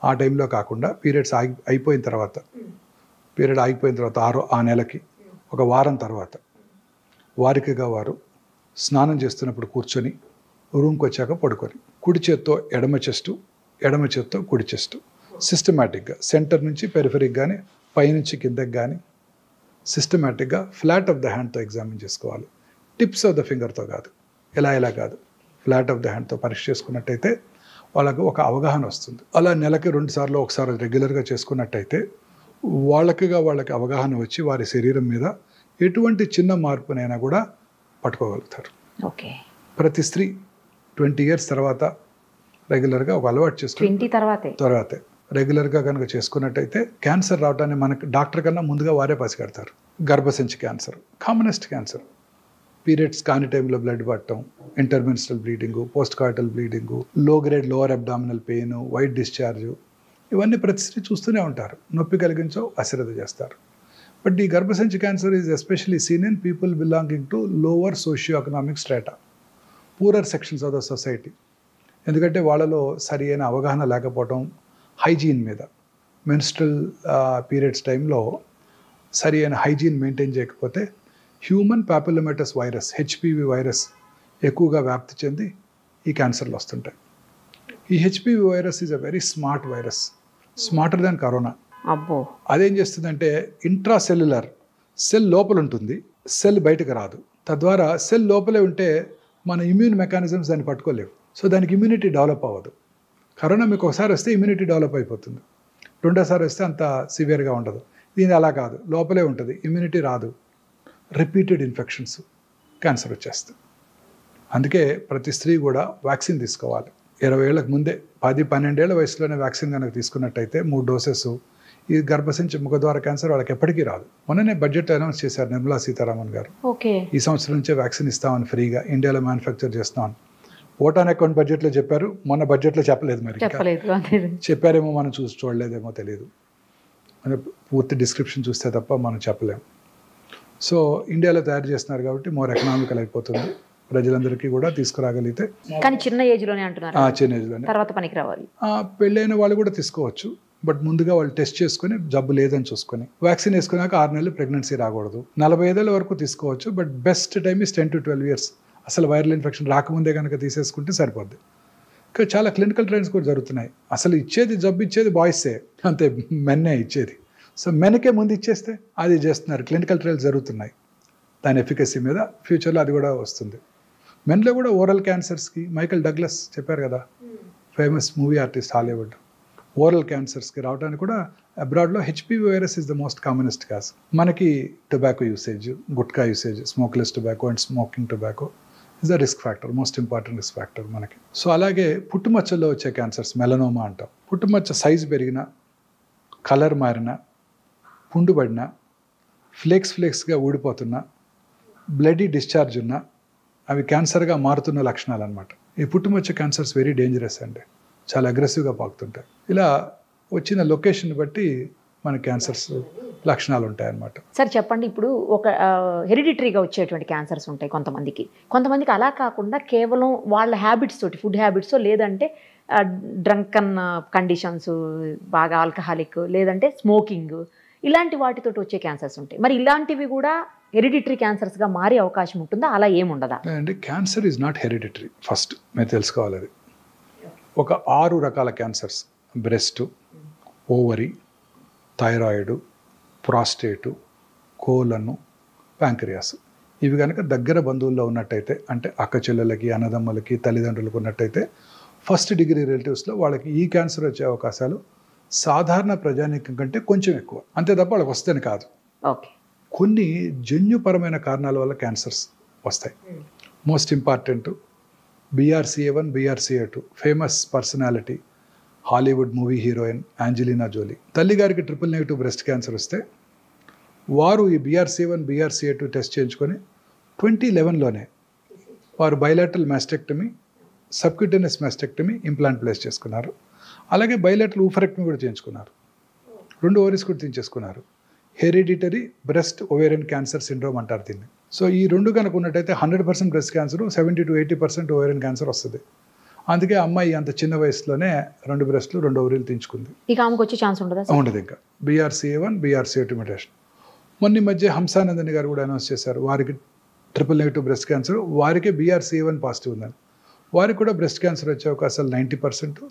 ఆ టైంలో కాకుండా పీరియడ్స్ అయిపోయిన తర్వాత, పీరియడ్ ఆగిపోయిన తర్వాత ఆ నెలకి 1 వారం తర్వాత వారికిగా వారు స్నానం చేస్తున్నప్పుడు కూర్చొని రూమ్కి వచ్చాక పడుకొని కుడి చేత్తో ఎడమ చెస్టు, ఎడమ చేత్తో కుడి చెస్టు సిస్టమేటిక్గా సెంటర్ నుంచి పెరిఫెరిక్ కానీ పైనుంచి కిందకి కానీ సిస్టమేటిక్గా ఫ్లాట్ ఆఫ్ ద హ్యాండ్తో ఎగ్జామిన్ చేసుకోవాలి. టిప్స్ ఆఫ్ ద ఫింగర్తో కాదు, ఇలా కాదు, ఫ్లాట్ ఆఫ్ ద హ్యాండ్తో పరీక్ష చేసుకున్నట్టయితే వాళ్ళకు ఒక అవగాహన వస్తుంది. అలా నెలకి 2 సార్లు 1 సారి రెగ్యులర్గా చేసుకున్నట్టయితే వాళ్ళకి అవగాహన వచ్చి వారి శరీరం మీద ఎటువంటి చిన్న మార్పునైనా కూడా పట్టుకోగలుగుతారు. ఓకే. ప్రతి స్త్రీ 20 years తర్వాత రెగ్యులర్గా ఒక అలవాటు చేసుకుని తర్వాతే రెగ్యులర్గా కనుక చేసుకున్నట్టయితే క్యాన్సర్ రావడాన్ని మనకు డాక్టర్ కన్నా ముందుగా వారే పసిగడతారు. గర్భసంచి క్యాన్సర్ కామనెస్ట్ క్యాన్సర్. పీరియడ్స్ కాని టైంలో బ్లడ్ పట్టడం, intermenstrual bleeding, post coital bleeding, low grade lower abdominal pain, white discharge, ఇవన్నీ ప్రతి స్త్రీ చూస్తూనే ఉంటారు. నొప్పి కలిగించో అశ్రద్ధ చేస్తారు. బట్ ఈ గర్భసంచి cancer is especially seen in people belonging to lower socio economic strata, poorer sections of the society. ఎందుకంటే వాళ్ళలో సరి అయిన అవగాహన లేకపోవడం, హైజీన్ మీద, మెన్స్ట్రల్ పీరియడ్స్ టైంలో సరి అయిన హైజీన్ మెయింటైన్ చేయకపోతే హ్యూమన్ పాపిలోమాటస్ వైరస్ హెచ్పివి వైరస్ ఎక్కువగా వ్యాప్తి చెంది ఈ క్యాన్సర్లు వస్తుంటాయి. ఈ HPV virus is a very smart virus, smarter than corona. అబ్బో. అదేం చేస్తుందంటే ఇంట్రాసెల్యులర్ సెల్ లోపల ఉంటుంది, సెల్ బయటకు రాదు. తద్వారా సెల్ లోపలే ఉంటే మన ఇమ్యూన్ మెకానిజమ్స్ దాన్ని పట్టుకోలేవు. సో దానికి ఇమ్యూనిటీ డెవలప్ అవ్వదు. కరోనా మీకు ఒకసారి వస్తే ఇమ్యూనిటీ డెవలప్ అయిపోతుంది, రెండోసారి వస్తే అంత సివియర్గా ఉండదు. దీని అలా కాదు, లోపలే ఉంటుంది, ఇమ్యూనిటీ రాదు, రిపీటెడ్ ఇన్ఫెక్షన్స్, క్యాన్సర్ వచ్చేస్తుంది. అందుకే ప్రతి స్త్రీ కూడా వ్యాక్సిన్ తీసుకోవాలి. 20 ఏళ్ళకు ముందే 10-12 ఏళ్ల వయసులోనే వ్యాక్సిన్ కనుక తీసుకున్నట్టయితే 3 డోసెస్ ఈ గర్భసంచి ముఖద్వార క్యాన్సర్ వాళ్ళకి ఎప్పటికీ రాదు. మొన్ననే బడ్జెట్ అనౌన్స్ చేశారు నిర్మలా సీతారామన్ గారు, ఈ సంవత్సరం నుంచే వ్యాక్సిన్ ఇస్తామని ఫ్రీగా ఇండియాలో మ్యానుఫ్యాక్చర్ చేస్తామని. ఓట్ ఆన్ అకౌంట్ బడ్జెట్లో చెప్పారు, మొన్న బడ్జెట్లో చెప్పలేదు. మరి చెప్పారేమో మనం చూడలేదేమో తెలియదు, పూర్తి డిస్క్రిప్షన్ చూస్తే తప్ప మనం చెప్పలేము. సో ఇండియాలో తయారు చేస్తున్నారు కాబట్టి మోర్ ఎకనామికల్ అయిపోతుంది, ప్రజలందరికీ కూడా తీసుకురాగలిగితే. కానీ చిన్న ఏజ్లోనే అంటున్నారు, చిన్న ఏజ్లోనే, తర్వాత పనికి రావాలి. పెళ్ళైన వాళ్ళు కూడా తీసుకోవచ్చు, బట్ ముందుగా వాళ్ళు టెస్ట్ చేసుకుని జబ్బు లేదని చూసుకొని వ్యాక్సిన్ వేసుకున్నాక 6 నెలలు ప్రెగ్నెన్సీ రాకూడదు. 45 ఏళ్ళ వరకు తీసుకోవచ్చు, but best time is 10 to 12 years. అసలు వైరల్ ఇన్ఫెక్షన్ రాకముందే కనుక తీసేసుకుంటే సరిపోద్ది. ఇంకా చాలా క్లినికల్ ట్రయల్స్ కూడా జరుగుతున్నాయి. అసలు జబ్బు ఇచ్చేది బాయ్సే, అంతే, మెన్నే ఇచ్చేది. సో మెన్కే ముందు ఇచ్చేస్తే అది చేస్తున్నారు. క్లినికల్ ట్రయల్స్ జరుగుతున్నాయి దాని ఎఫికసీ మీద. ఫ్యూచర్లో అది కూడా వస్తుంది. మెన్లో కూడా ఓరల్ క్యాన్సర్స్కి మైకల్ డగ్లస్ చెప్పారు కదా, famous movie artist, Hollywood, oral క్యాన్సర్స్కి రావడానికి కూడా అబ్రాడ్లో HPV virus is the most commonest cause. మనకి tobacco usage, gutka usage, smokeless tobacco and smoking tobacco is the risk factor, most important risk factor మనకి. So అలాగే పుట్టుమచ్చల్లో వచ్చే క్యాన్సర్స్, మెలనోమా అంటాం. పుట్టుమచ్చ సైజు పెరిగినా, కలర్ మారినా, పుండుబడినా, ఫ్లేక్స్గా ఊడిపోతున్నా, బ్లడీ డిశ్చార్జ్ ఉన్నా అవి క్యాన్సర్గా మారుతున్న లక్షణాలు అనమాట. ఈ పుట్టుమచ్చ క్యాన్సర్స్ వెరీ డేంజరస్ అండి, చాలా అగ్రెసివ్గా పాకుతుంటాయి. ఇలా వచ్చిన లొకేషన్ బట్టి మన క్యాన్సర్స్ లక్షణాలు ఉంటాయన్నమాట. సార్ చెప్పండి, ఇప్పుడు ఒక హెరిడిటరీగా వచ్చేటువంటి క్యాన్సర్స్ ఉంటాయి కొంతమందికి అలా కాకుండా కేవలం వాళ్ళ హ్యాబిట్స్ తోటి, ఫుడ్ హ్యాబిట్స్, లేదంటే డ్రంకన్ కండిషన్స్, బాగా ఆల్కహాలిక్, లేదంటే స్మోకింగ్, ఇలాంటి వాటితోటి వచ్చే క్యాన్సర్స్ ఉంటాయి. మరి ఇలాంటివి కూడా హెరిడిటరీ క్యాన్సర్స్గా మారే అవకాశం ఉంటుందా, అలా ఏముండదా? అంటే cancer is not hereditary, first మీరు తెలుసుకోవాలి. అది ఒక 6 రకాల క్యాన్సర్స్: బ్రెస్ట్, ఓవరీ, థైరాయిడ్, ప్రాస్టేటు, కోలను, ప్యాంక్రియాస్. ఇవి కనుక దగ్గర బంధువుల్లో ఉన్నట్టయితే, అంటే అక్క చెల్లెలకి, అన్నదమ్ములకి, తల్లిదండ్రులకు ఉన్నట్టయితే, ఫస్ట్ డిగ్రీ రిలేటివ్స్లో వాళ్ళకి ఈ క్యాన్సర్ వచ్చే అవకాశాలు సాధారణ ప్రజానీకం కంటే కొంచెం ఎక్కువ. అంతే తప్ప వాళ్ళకి వస్తేనే కాదు. ఓకే. కొన్ని జన్యుపరమైన కారణాల వల్ల క్యాన్సర్స్ వస్తాయి. Most important BRCA1, BRCA2. Famous personality, Hollywood movie heroine Angelina Jolie. తల్లిగారికి ట్రిపుల్-నెగటివ్ బ్రెస్ట్ క్యాన్సర్ వస్తే వారు ఈ BRCA1, BRCA2 టెస్ట్ చేయించుకొని 2011లోనే వారు bilateral mastectomy, subcutaneous mastectomy, implant place చేసుకున్నారు. అలాగే బైలాటరల్ ఊఫరెక్టమీ కూడా చేయించుకున్నారు. 2 ఓవరీస్ కూడా తీయించేసుకున్నారు. Hereditary breast ovarian cancer syndrome అంటారు దీన్ని. సో ఈ 2 కనుక ఉన్నట్టయితే 100% breast cancer, 70 to 80% ovarian cancer వస్తుంది. అందుకే అమ్మాయి అంత చిన్న వయసులోనే 2 బ్రెస్ట్లు, 2 ఓవరీలు తీయించుకుంది. ఇక ఆమెకు వచ్చే ఛాన్స్ ఉండదు. ఇంకా BRCA1, BRCA2 మ్యుటేషన్. మొన్న మధ్య హంసానందని గారు కూడా అనౌన్స్ చేశారు, వారికి ట్రిపుల్-నెగటివ్ బ్రెస్ట్ క్యాన్సర్, వారికే BRCA1 పాజిటివ్ ఉందని. వారికి కూడా బ్రెస్ట్ క్యాన్సర్ వచ్చే అవకాశాలు 90%,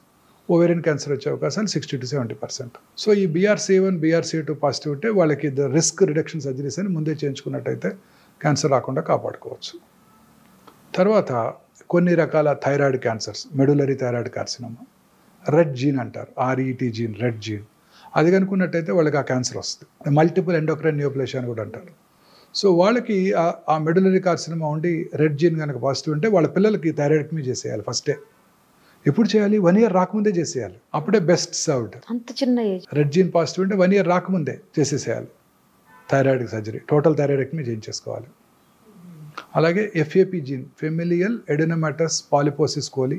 ఓవేరియన్ క్యాన్సర్ వచ్చే అవకాశాలు 60 to 70%. సో ఈ BRCA1, BRCA2 పాజిటివ్ ఉంటే వాళ్ళకి రిస్క్ రిడక్షన్ సర్జరీస్ అని ముందే చేయించుకున్నట్టయితే క్యాన్సర్ రాకుండా కాపాడుకోవచ్చు. తర్వాత కొన్ని రకాల thyroid cancers, medullary thyroid carcinoma, red gene అంటారు, RET జీన్, రెడ్ జీన్, అది కనుక్కున్నట్టయితే వాళ్ళకి ఆ క్యాన్సర్ వస్తుంది. మల్టిపుల్ ఎండోక్రైన్ నియోప్లేషియా అని కూడా అంటారు. సో వాళ్ళకి ఆ మెడులరీ కార్సినోమా ఉండి రెడ్ జీన్ కనుక పాజిటివ్ ఉంటే వాళ్ళ పిల్లలకి థైరాయిడెక్టమీ చేసేయాలి ఫస్టే. ఎప్పుడు చేయాలి? 1 year రాకముందే చేసేయాలి, అప్పుడే బెస్ట్ సర్వ్డ్. అంత చిన్న ఏజ్. రెడ్ జీన్ పాజిటివ్ అంటే 1 year రాకముందే చేసేసేయాలి థైరాయిడ్ సర్జరీ, టోటల్ థైరాయిడెక్టమీ చేయించేసుకోవాలి. అలాగే FAP gene, familial adenomatous polyposis coli,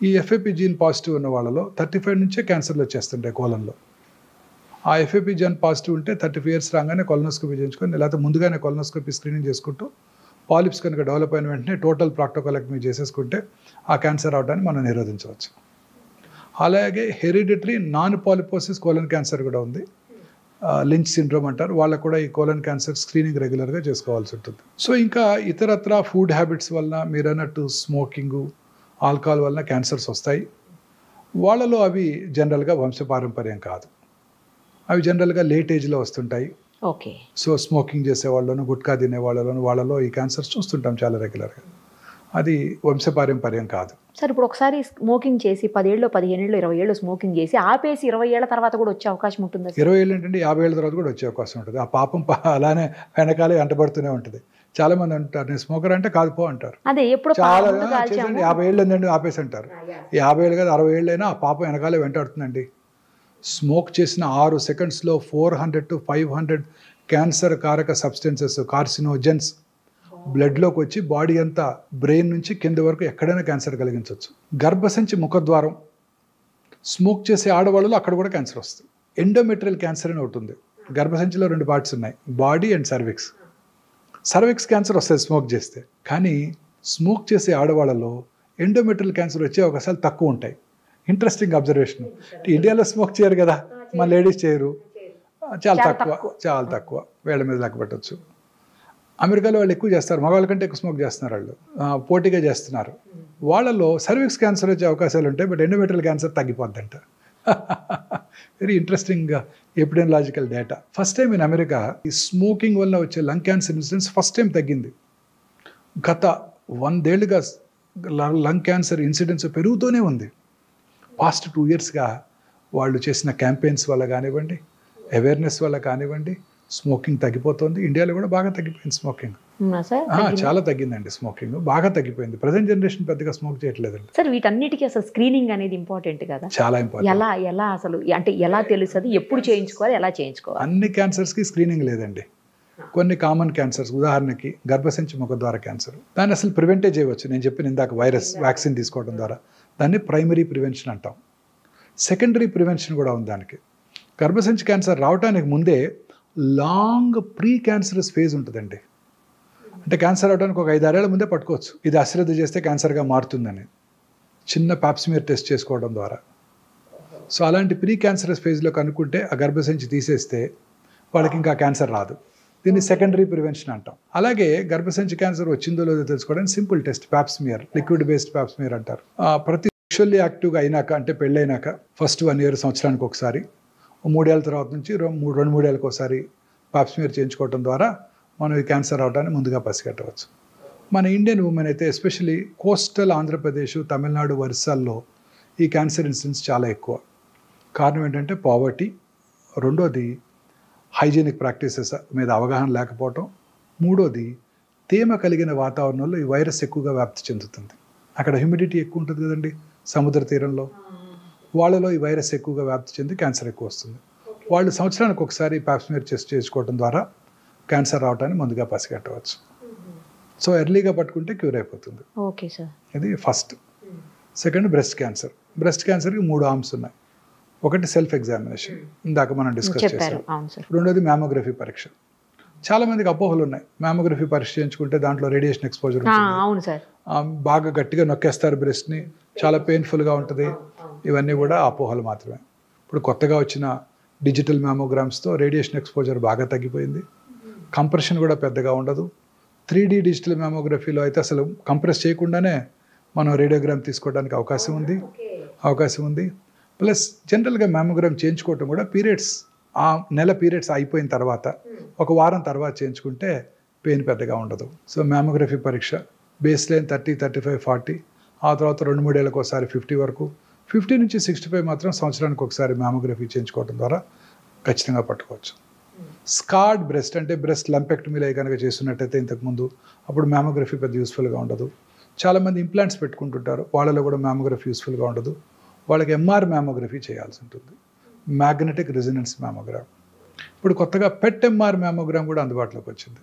ఈ FAP జీన్ పాజిటివ్ ఉన్న వాళ్ళలో 35 నుంచే క్యాన్సర్లు వచ్చేస్తుంటాయి కోలంలో. ఆ FAP జీన్ పాజిటివ్ ఉంటే 35 years రాగానే కొలనోస్కోపీ చేయించుకొని, లేకపోతే ముందుగానే కొలనోస్కోపీ స్క్రీనింగ్ చేసుకుంటూ పాలిప్స్ కనుక డెవలప్ అయిన వెంటనే టోటల్ ప్రాక్టోకోలెక్టమీ చేసేసుకుంటే ఆ క్యాన్సర్ అవడాన్ని మనం నిరోధించవచ్చు. అలాగే hereditary non polyposis colon cancer కూడా ఉంది. లించ్ సిండ్రోమ్ అంటారు, వాళ్ళకు కూడా ఈ కోలన్ క్యాన్సర్ స్క్రీనింగ్ రెగ్యులర్గా చేసుకోవాల్సి ఉంటుంది. సో ఇంకా ఇతరత్ర ఫుడ్ హ్యాబిట్స్ వలన మీరు అన్నట్టు స్మోకింగు, ఆల్కహాల్ వలన క్యాన్సర్స్ వస్తాయి. వాళ్ళలో అవి జనరల్గా వంశపారంపర్యం కాదు, అవి జనరల్గా లేట్ ఏజ్లో వస్తుంటాయి. ఓకే. సో స్మోకింగ్ చేసే వాళ్ళను, గుట్కా తినే వాళ్ళలో ఈ క్యాన్సర్స్ చూస్తుంటాం చాలా రెగ్యులర్గా. అది వంశపారంపర్యం కాదు. సార్ ఇప్పుడు ఒకసారి స్మోకింగ్ చేసి 10 ఏళ్ళు, 15 ఏళ్ళు, 20 ఏళ్ళు స్మోకింగ్ చేసి ఆపేసి 20 ఏళ్ల తర్వాత కూడా వచ్చే అవకాశం ఉంటుందా? 20 ఏళ్ళు ఏంటంటే 50 ఏళ్ళ తర్వాత కూడా వచ్చే అవకాశం ఉంటుంది. ఆ పాపం అలానే వెనకాలే వెంటబడుతూనే ఉంటుంది. చాలా మంది అంటారు నేను స్మోకర్ అంటే కాదు పో అంటారు. అదే ఎప్పుడు చాలా 50 ఏళ్ళు ఏంటండి ఆపేసి అంటారు. 50 ఏళ్ళు కాదు 60 ఏళ్ళు అయినా ఆ పాపం వెనకాలే వెంటాడుతుందండి. స్మోక్ చేసిన 6 సెకండ్స్లో 400 to 500 క్యాన్సర్ కారక సబ్స్టెన్సెస్, కార్సినోజెన్స్ బ్లడ్లోకి వచ్చి బాడీ అంతా బ్రెయిన్ నుంచి కింద వరకు ఎక్కడైనా క్యాన్సర్ కలిగించవచ్చు. గర్భసంచి ముఖద్వారం స్మోక్ చేసే ఆడవాళ్ళలో అక్కడ కూడా క్యాన్సర్ వస్తుంది. ఎండోమెట్రియల్ క్యాన్సర్ అని ఒకటి ఉంది. గర్భసంచిలో 2 పార్ట్స్ ఉన్నాయి, body and cervix. Cervix cancer వస్తుంది స్మోక్ చేస్తే, కానీ స్మోక్ చేసే ఆడవాళ్ళలో ఎండోమెట్రియల్ క్యాన్సర్ వచ్చే అవకాశాలు తక్కువ ఉంటాయి. Interesting observation. ఇండియాలో స్మోక్ చేయరు కదా, మా లేడీస్ చేయరు, చాలా తక్కువ, వేళ్ళ మీద లెక్క పెట్టవచ్చు. అమెరికాలో వాళ్ళు ఎక్కువ చేస్తారు, మగవాళ్ళ కంటే ఎక్కువ స్మోక్ చేస్తున్నారు, వాళ్ళు పోటీగా చేస్తున్నారు. వాళ్ళలో సర్విక్స్ క్యాన్సర్ వచ్చే అవకాశాలు ఉంటాయి, బట్ ఎండోమెట్రియల్ క్యాన్సర్ తగ్గిపోద్దంట. Very interesting epidemiological data. First time in America ఈ స్మోకింగ్ వల్ల వచ్చే lung cancer incidence first time తగ్గింది. గత 100 ఏళ్ళుగా లంగ్ క్యాన్సర్ ఇన్సిడెన్స్ పెరుగుతూనే ఉంది. పాస్ట్ 2 ఇయర్స్గా వాళ్ళు చేసిన క్యాంపెయిన్స్ వల్ల కానివ్వండి, అవేర్నెస్ వల్ల కానివ్వండి, స్మోకింగ్ తగ్గిపోతుంది. ఇండియాలో కూడా బాగా తగ్గిపోయింది స్మోకింగ్. చాలా తగ్గిందండి స్మోకింగ్, బాగా తగ్గిపోయింది. ప్రజెంట్ జనరేషన్ పెద్దగా స్మోక్ చేయట్లేదండి. సార్ వీటన్నిటికీ అసలు స్క్రీనింగ్ అనేది ఇంపార్టెంట్ కదా? చాలా ఇంపార్టెంట్. ఎలా అసలు అంటే ఎలా తెలుస్తుంది, ఎప్పుడు చేయించుకోవాలి, ఎలా చేయించుకోవాలి? అన్ని క్యాన్సర్స్కి స్క్రీనింగ్ లేదండి. కొన్ని కామన్ క్యాన్సర్స్, ఉదాహరణకి గర్భసంచి ముఖద్వార క్యాన్సర్, దాన్ని అసలు ప్రివెంటే చేయవచ్చు. నేను చెప్పిన ఇందాక వైరస్ వ్యాక్సిన్ తీసుకోవడం ద్వారా, దాన్ని ప్రైమరీ ప్రివెన్షన్ అంటాం. సెకండరీ ప్రివెన్షన్ కూడా ఉంది దానికి. గర్భసంచి క్యాన్సర్ రావడానికి ముందే లాంగ్ ప్రీ క్యాన్సరస్ ఫేజ్ ఉంటుందండి. అంటే క్యాన్సర్ అవడానికి ఒక 5-6 ఏళ్ల ముందే పట్టుకోవచ్చు, ఇది అశ్రద్ధ చేస్తే క్యాన్సర్గా మారుతుందని, చిన్న పాప్స్మియర్ టెస్ట్ చేసుకోవడం ద్వారా. సో అలాంటి ప్రీ క్యాన్సరస్ ఫేజ్లో కనుక్కుంటే ఆ గర్భసంచి తీసేస్తే వాళ్ళకి ఇంకా క్యాన్సర్ రాదు. దీన్ని సెకండరీ ప్రివెన్షన్ అంటాం. అలాగే గర్భసంచి క్యాన్సర్ వచ్చిందో లేదో తెలుసుకోవడానికి simple test Pap smear, liquid based Pap smear అంటారు. ప్రతి సెక్షువల్లీ యాక్టివ్గా అయినాక, అంటే పెళ్ళైనాక ఫస్ట్ 1 year సంవత్సరానికి ఒకసారి, 3 ఏళ్ళ తర్వాత నుంచి 2-3 ఏళ్ళకి ఒకసారి పాప్స్మియర్ చేయించుకోవడం ద్వారా మనం ఈ క్యాన్సర్ రావడాన్ని ముందుగా పసిగట్టవచ్చు. మన ఇండియన్ ఉమెన్ అయితే ఎస్పెషలీ కోస్టల్ ఆంధ్రప్రదేశ్, తమిళనాడు, ఒరిస్సాల్లో ఈ క్యాన్సర్ ఇన్సిడెన్స్ చాలా ఎక్కువ. కారణం ఏంటంటే పావర్టీ, రెండోది హైజీనిక్ ప్రాక్టీసెస్ మీద అవగాహన లేకపోవటం, మూడోది తేమ కలిగిన వాతావరణంలో ఈ వైరస్ ఎక్కువగా వ్యాప్తి చెందుతుంది. అక్కడ హ్యూమిడిటీ ఎక్కువ ఉంటుంది కదండి సముద్ర తీరంలో, వాళ్ళలో ఈ వైరస్ ఎక్కువగా వ్యాప్తి చెంది క్యాన్సర్ ఎక్కువ వస్తుంది. వాళ్ళు సంవత్సరానికి ఒకసారి పాప్స్మియర్ టెస్ట్ చేసుకోవడం ద్వారా క్యాన్సర్ రావడాన్ని ముందుగా పసిగట్టవచ్చు. సో ఎర్లీగా పట్టుకుంటే క్యూర్ అయిపోతుంది. Okay sir. ఇది first. Second breast cancer. Breast క్యాన్సర్కి 3 ఆర్మ్స్ ఉన్నాయి. ఒకటి సెల్ఫ్ ఎగ్జామినేషన్, ఇందాక మనం డిస్కస్ చేసాం. రెండోది మ్యామోగ్రఫీ పరీక్ష. చాలా మందికి అపోహలు ఉన్నాయి, మ్యామోగ్రఫీ పరీక్ష చేయించుకుంటే దాంట్లో రేడియేషన్ ఎక్స్పోజర్ ఉంటుంది, బాగా గట్టిగా నొక్కేస్తారు బ్రెస్ట్ని, చాలా పెయిన్ఫుల్గా ఉంటుంది. ఇవన్నీ కూడా అపోహలు మాత్రమే. ఇప్పుడు కొత్తగా వచ్చిన డిజిటల్ మ్యామోగ్రామ్స్తో రేడియేషన్ ఎక్స్పోజర్ బాగా తగ్గిపోయింది, కంప్రెషన్ కూడా పెద్దగా ఉండదు. 3D డిజిటల్ మ్యామోగ్రఫీలో అయితే అసలు కంప్రెస్ చేయకుండానే మనం రేడియోగ్రామ్ తీసుకోవడానికి అవకాశం ఉంది. ప్లస్ జనరల్గా మ్యామోగ్రామ్ చేయించుకోవటం కూడా పీరియడ్స్, ఆ నెల పీరియడ్స్ అయిపోయిన తర్వాత 1 వారం తర్వాత చేయించుకుంటే పెయిన్ పెద్దగా ఉండదు. సో మ్యామోగ్రఫీ పరీక్ష బేస్ లైన్ 30, 35, 40, ఆ తర్వాత 2-3 ఏళ్ళకి ఒకసారి 50 వరకు, 50 నుంచి 65 మాత్రం సంవత్సరానికి ఒకసారి మ్యామోగ్రఫీ చేయించుకోవడం ద్వారా ఖచ్చితంగా పట్టుకోవచ్చు. స్కార్డ్ బ్రెస్ట్ అంటే బ్రెస్ట్ లంపెక్టమీలో కనుక చేస్తున్నట్టయితే ఇంతకుముందు, అప్పుడు మ్యామోగ్రఫీ పెద్ద యూస్ఫుల్గా ఉండదు. చాలామంది ఇంప్లాంట్స్ పెట్టుకుంటుంటారు, వాళ్ళలో కూడా మ్యామోగ్రఫీ యూస్ఫుల్గా ఉండదు. వాళ్ళకి MR మ్యామోగ్రఫీ చేయాల్సి ఉంటుంది, మ్యాగ్నెటిక్ రెజొనెన్స్ మ్యామోగ్రామ్. ఇప్పుడు కొత్తగా పెట్ MR మ్యామోగ్రామ్ కూడా అందుబాటులోకి వచ్చింది.